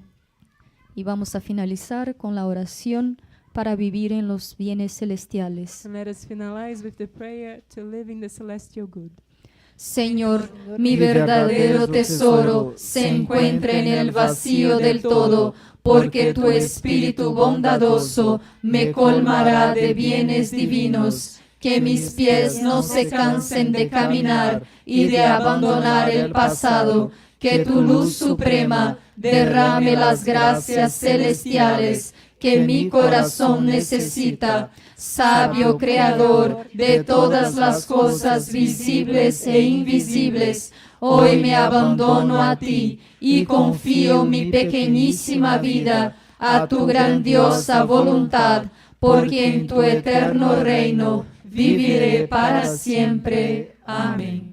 Y vamos a finalizar con la oración para vivir en los bienes celestiales. And let us finalize with the prayer to live in the celestial good. Señor, mi verdadero tesoro se encuentra en el vacío del todo, porque tu Espíritu bondadoso me colmará de bienes divinos. Que mis pies no se cansen de caminar y de abandonar el pasado. Que tu luz suprema derrame las gracias celestiales que mi corazón necesita. Sabio Creador de todas las cosas visibles e invisibles, hoy me abandono a ti y confío mi pequeñísima vida a tu grandiosa voluntad, porque en tu eterno reino viviré para siempre. Amén.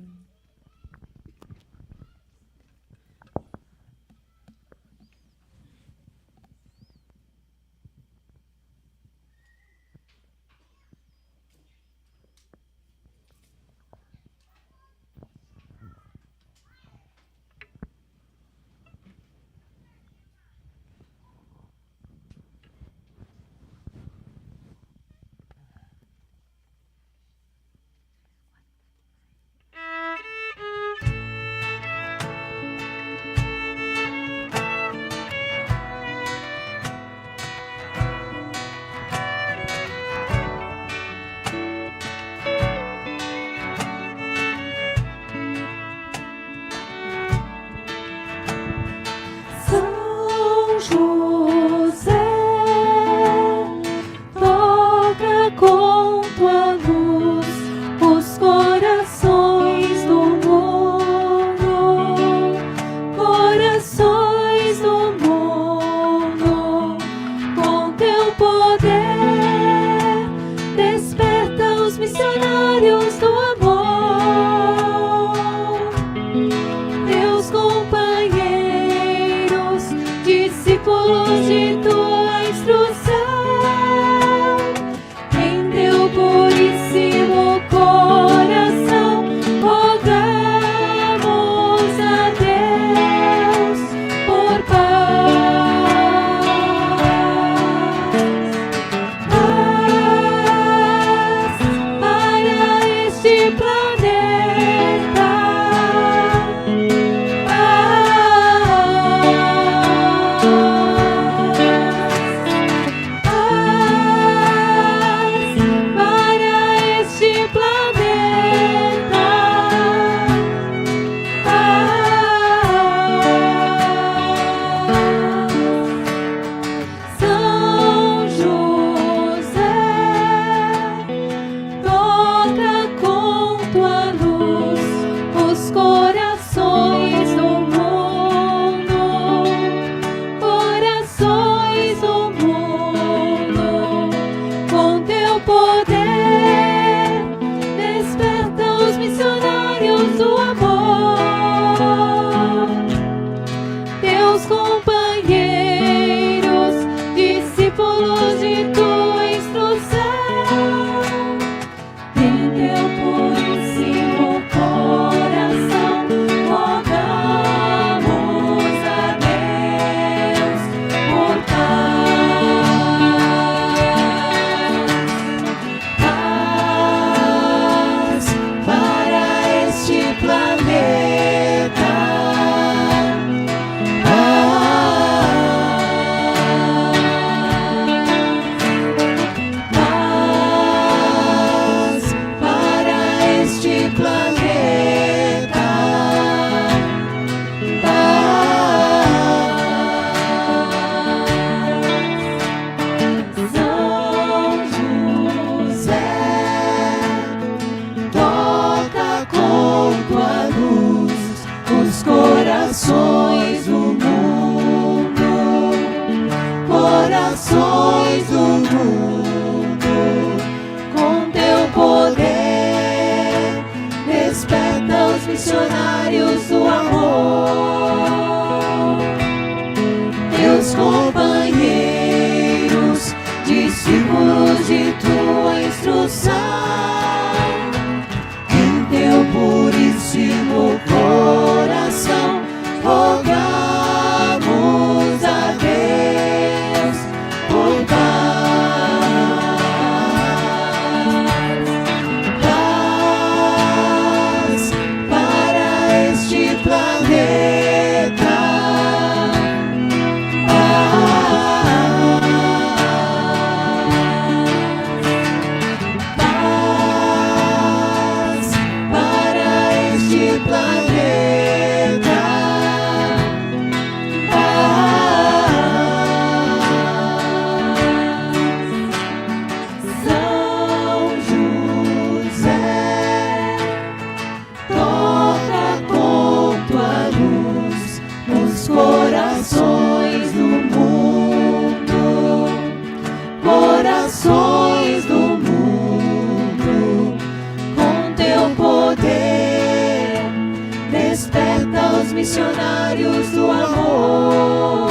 missionários do amor,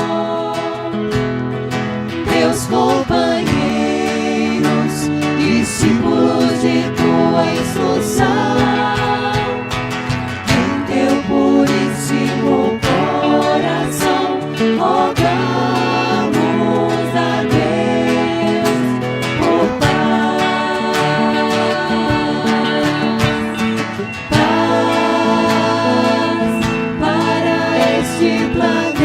teus companheiros, discípulos de tua instrução, em teu puríssimo coração, rogamos a Deus por paz para este planeta,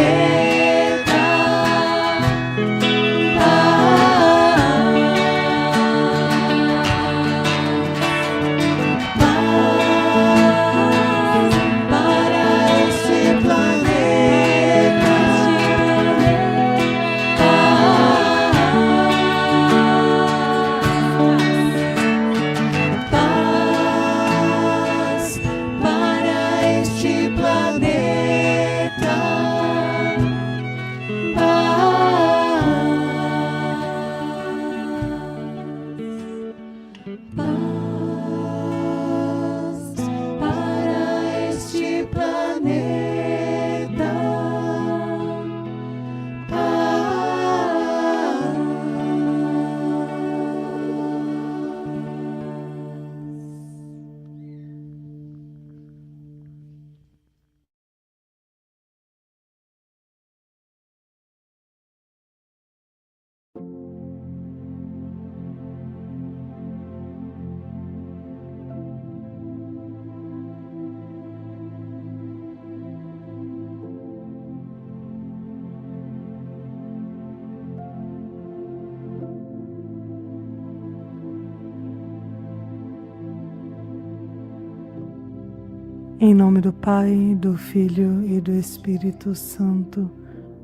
Em nome do Pai, do Filho e do Espírito Santo.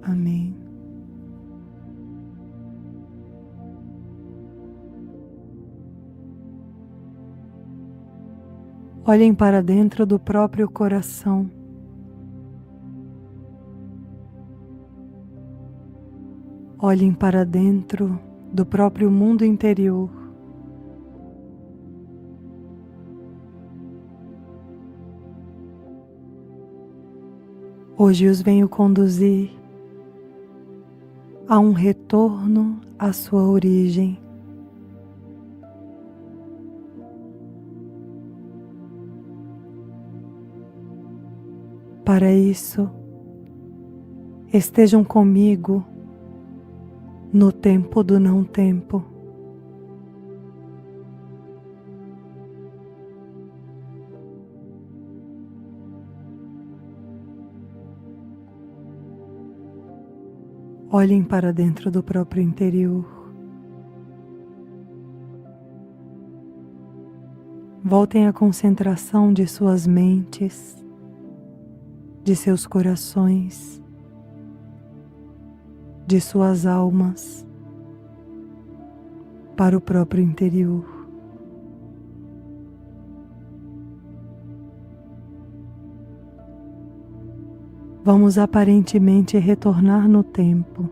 Amém. Olhem para dentro do próprio coração. Olhem para dentro do próprio mundo interior. Hoje os venho conduzir a um retorno à sua origem. Para isso, estejam comigo no tempo do não tempo. Olhem para dentro do próprio interior. Voltem à concentração de suas mentes, de seus corações, de suas almas, para o próprio interior. Vamos aparentemente retornar no tempo.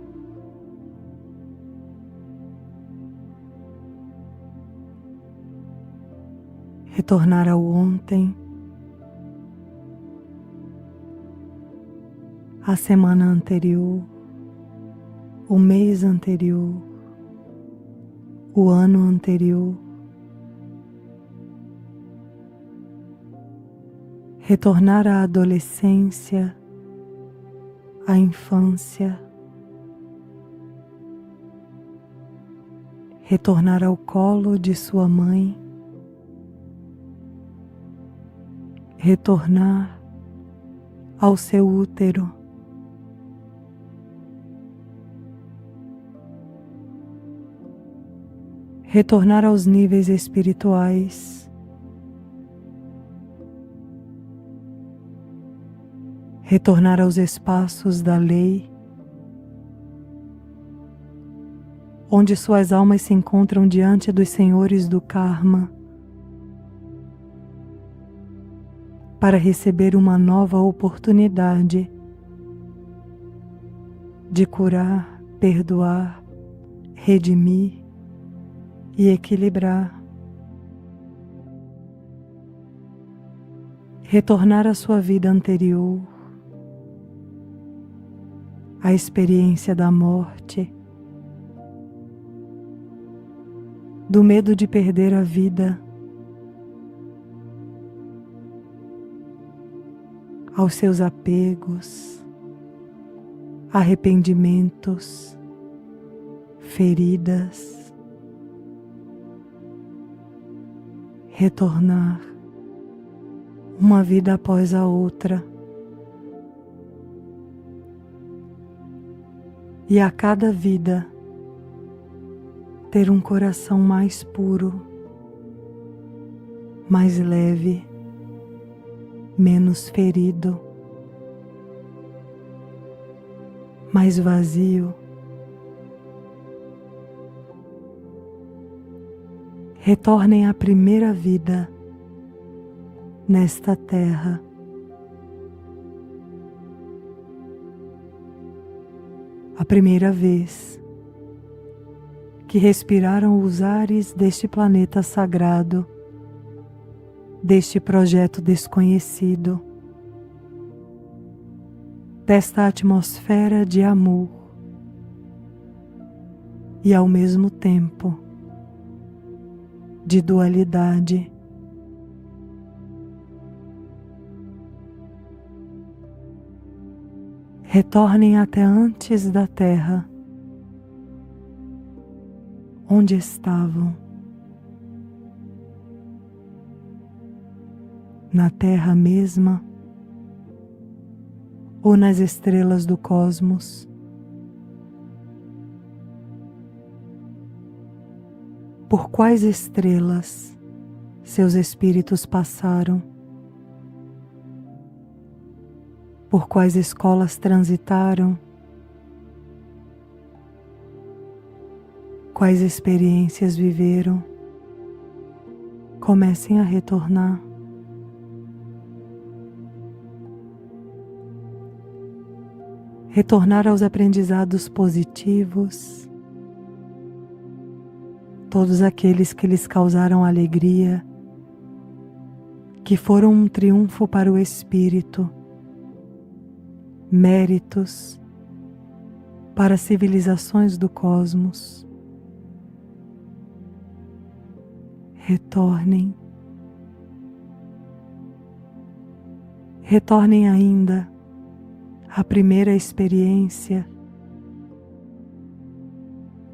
Retornar ao ontem, a semana anterior, o mês anterior, o ano anterior. Retornar à adolescência, à infância. Retornar ao colo de sua mãe. Retornar ao seu útero. Retornar aos níveis espirituais. Retornar aos espaços da lei, onde suas almas se encontram diante dos senhores do karma, para receber uma nova oportunidade de curar, perdoar, redimir e equilibrar. Retornar à sua vida anterior, a experiência da morte, do medo de perder a vida, aos seus apegos, arrependimentos, feridas, retornar uma vida após a outra. E a cada vida ter um coração mais puro, mais leve, menos ferido, mais vazio. Retornem à primeira vida nesta terra. A primeira vez que respiraram os ares deste planeta sagrado, deste projeto desconhecido, desta atmosfera de amor e ao mesmo tempo de dualidade. Retornem até antes da Terra, onde estavam. Na Terra mesma ou nas estrelas do cosmos. Por quais estrelas seus espíritos passaram? Por quais escolas transitaram? Quais experiências viveram? Comecem a retornar. Retornar aos aprendizados positivos, todos aqueles que lhes causaram alegria, que foram um triunfo para o espírito, méritos para as civilizações do cosmos. Retornem. Retornem ainda à primeira experiência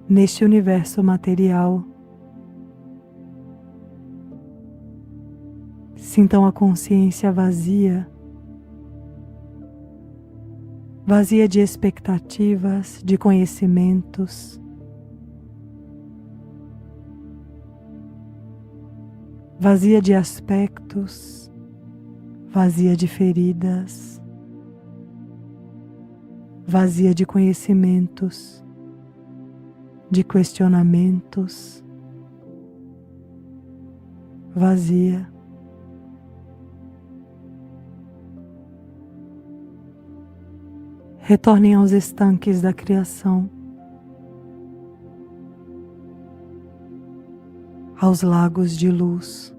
neste universo material. Sintam a consciência vazia, vazia de expectativas, de conhecimentos, vazia de aspectos, vazia de feridas, vazia de conhecimentos, de questionamentos, vazia. Retornem aos estanques da criação, aos lagos de luz,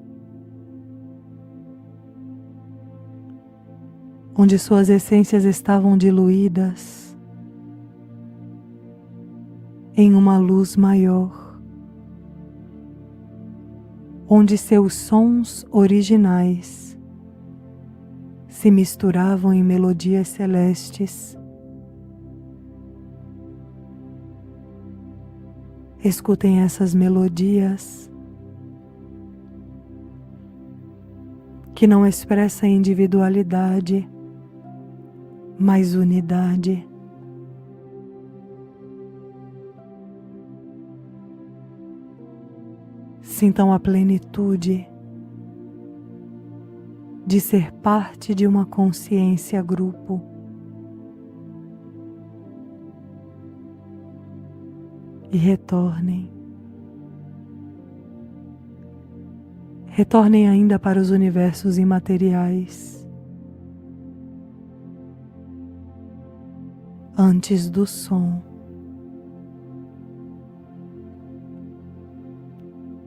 onde suas essências estavam diluídas em uma luz maior, onde seus sons originais se misturavam em melodias celestes. Escutem essas melodias que não expressam individualidade, mas unidade. Sintam a plenitude de ser parte de uma consciência grupo. E retornem. Retornem ainda para os universos imateriais. Antes do som.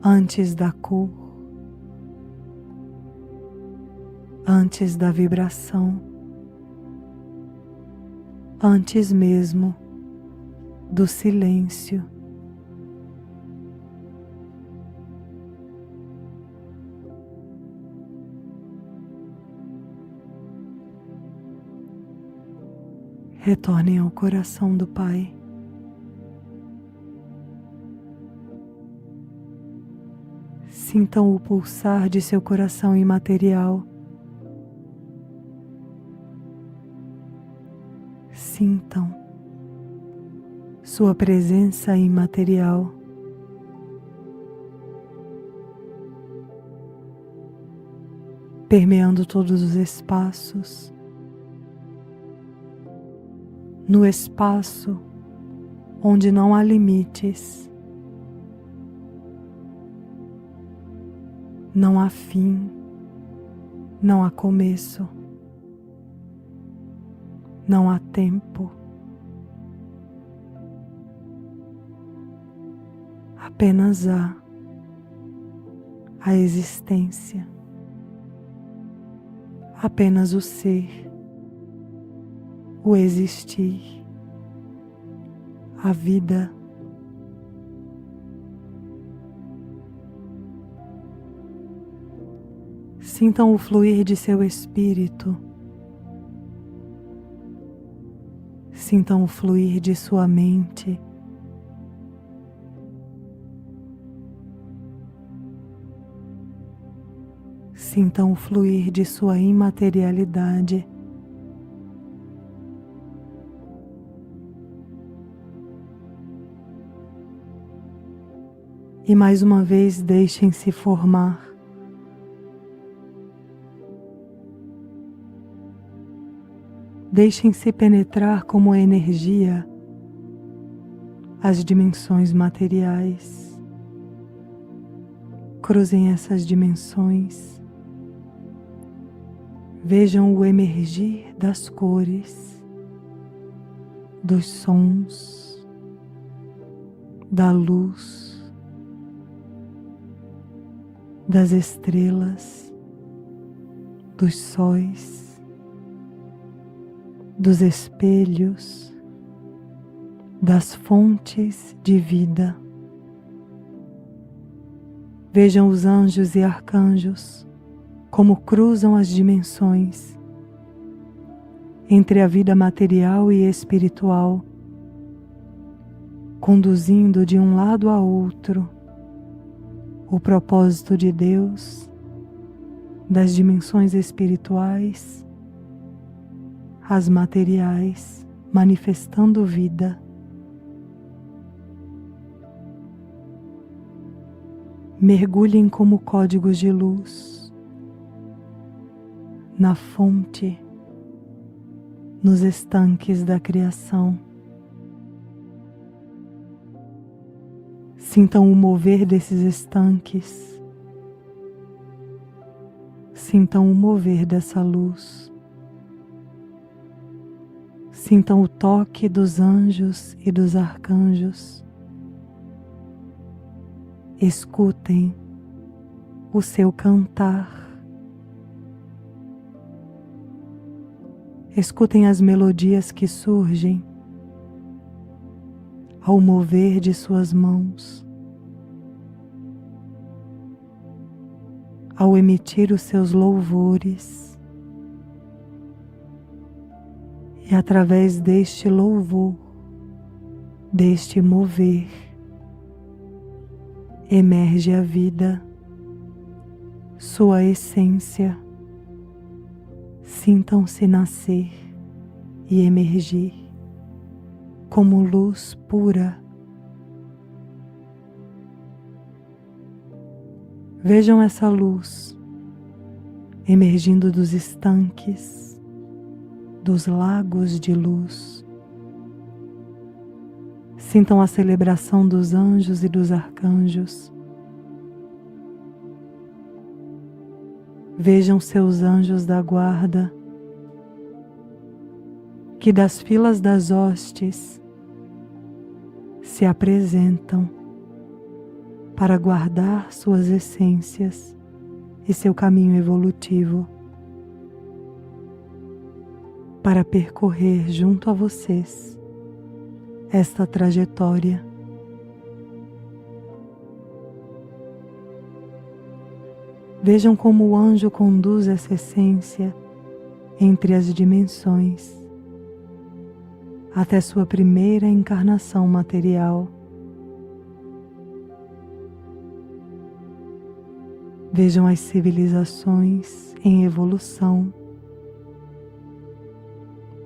Antes da cor. Antes da vibração. antes mesmo do silêncio. Retornem ao coração do Pai. Sintam o pulsar de seu coração imaterial. Sintam sua presença imaterial. Permeando todos os espaços. No espaço onde não há limites, não há fim, não há começo, não há tempo, apenas há a existência, apenas o ser. O existir, a vida. Sintam o fluir de seu espírito. Sintam o fluir de sua mente. Sintam o fluir de sua imaterialidade. E mais uma vez deixem-se formar. Deixem-se penetrar como energia as dimensões materiais. Cruzem essas dimensões. Vejam o emergir das cores, dos sons, da luz, das estrelas, dos sóis, dos espelhos, das fontes de vida. Vejam os anjos e arcanjos como cruzam as dimensões entre a vida material e espiritual, conduzindo de um lado a outro o propósito de Deus, das dimensões espirituais às materiais, manifestando vida. Mergulhem como códigos de luz na fonte, nos estanques da criação. Sintam o mover desses estanques. Sintam o mover dessa luz. Sintam o toque dos anjos e dos arcanjos. Escutem o seu cantar. Escutem as melodias que surgem ao mover de suas mãos, ao emitir os seus louvores. E através deste louvor, deste mover, emerge a vida, sua essência. Sintam-se nascer e emergir como luz pura. Vejam essa luz emergindo dos estanques, dos lagos de luz. Sintam a celebração dos anjos e dos arcanjos. Vejam seus anjos da guarda, que das filas das hostes se apresentam para guardar suas essências e seu caminho evolutivo. para percorrer junto a vocês esta trajetória. Vejam como o anjo conduz essa essência entre as dimensões até sua primeira encarnação material. Vejam as civilizações em evolução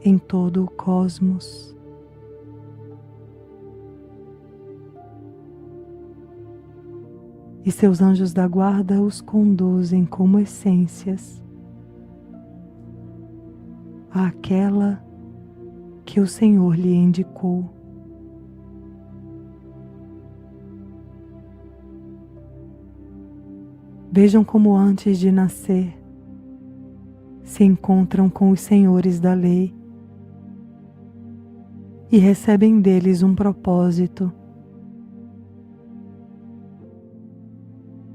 em todo o cosmos. E seus anjos da guarda os conduzem como essências àquela que o Senhor lhe indicou. Vejam como antes de nascer se encontram com os senhores da lei e recebem deles um propósito.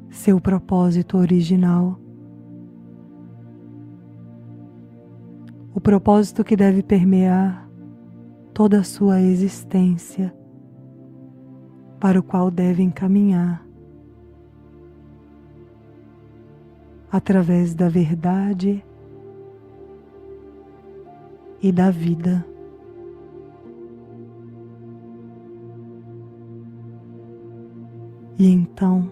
Seu propósito original. O propósito que deve permear toda a sua existência, para o qual devem caminhar através da verdade e da vida. E então,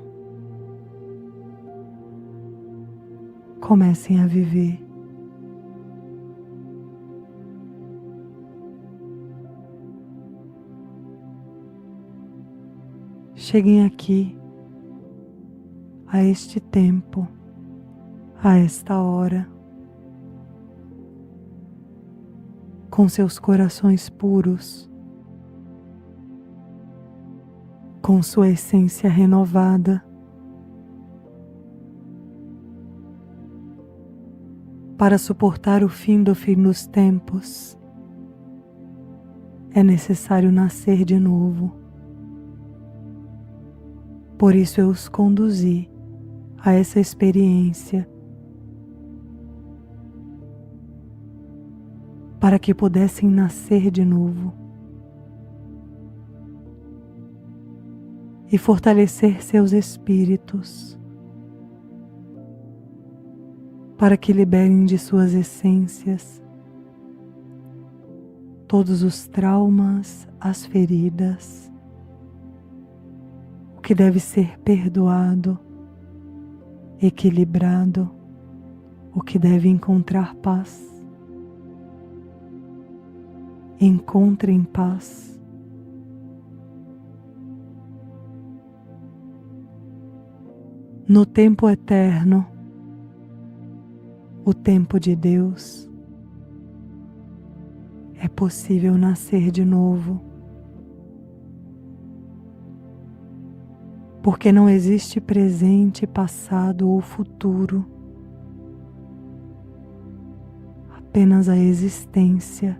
comecem a viver. Cheguem aqui, a este tempo, a esta hora, com seus corações puros, com sua essência renovada, para suportar o fim dos tempos, é necessário nascer de novo. Por isso eu os conduzi a essa experiência, para que pudessem nascer de novo e fortalecer seus espíritos, para que liberem de suas essências todos os traumas, as feridas, o que deve ser perdoado, equilibrado, o que deve encontrar paz. Encontrem paz. No tempo eterno, o tempo de Deus, é possível nascer de novo, porque não existe presente, passado ou futuro, apenas a existência.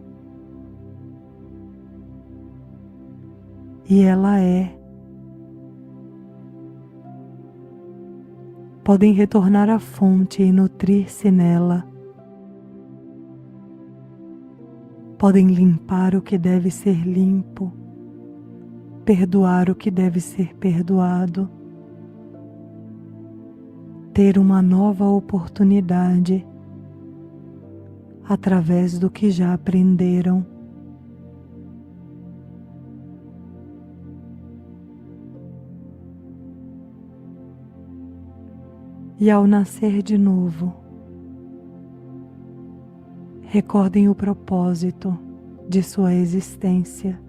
E ela é. Podem retornar à fonte e nutrir-se nela. Podem limpar o que deve ser limpo, perdoar o que deve ser perdoado, ter uma nova oportunidade através do que já aprenderam. E ao nascer de novo, recordem o propósito de sua existência.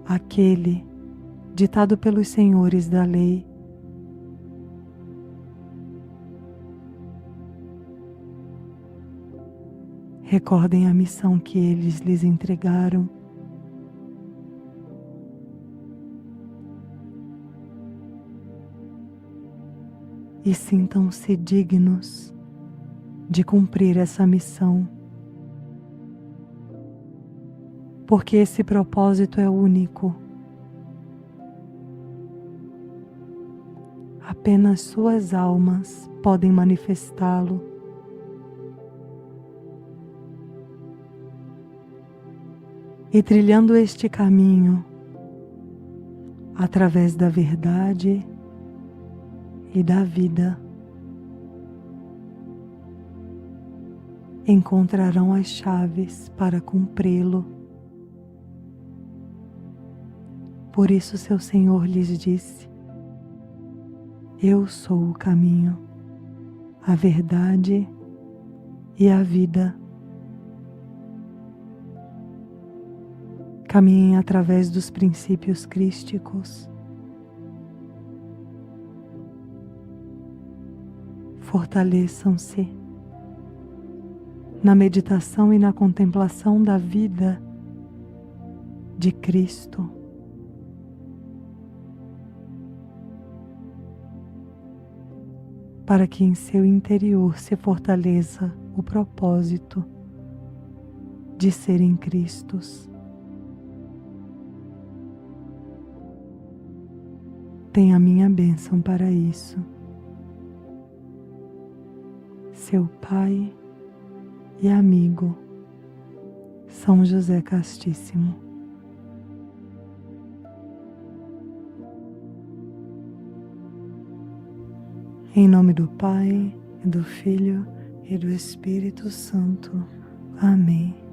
Aquele ditado pelos senhores da lei. Recordem a missão que eles lhes entregaram. E sintam-se dignos de cumprir essa missão, porque esse propósito é único. apenas suas almas podem manifestá-lo. E trilhando este caminho, através da verdade e da vida, encontrarão as chaves para cumpri-lo. Por isso seu Senhor lhes disse: Eu sou o caminho, a verdade e a vida. Caminhem através dos princípios crísticos. Fortaleçam-se na meditação e na contemplação da vida de Cristo. Para que em seu interior se fortaleça o propósito de serem Cristos. Tem a minha bênção para isso. Seu Pai e amigo, São José Castíssimo. Em nome do Pai, e do Filho e do Espírito Santo. Amém.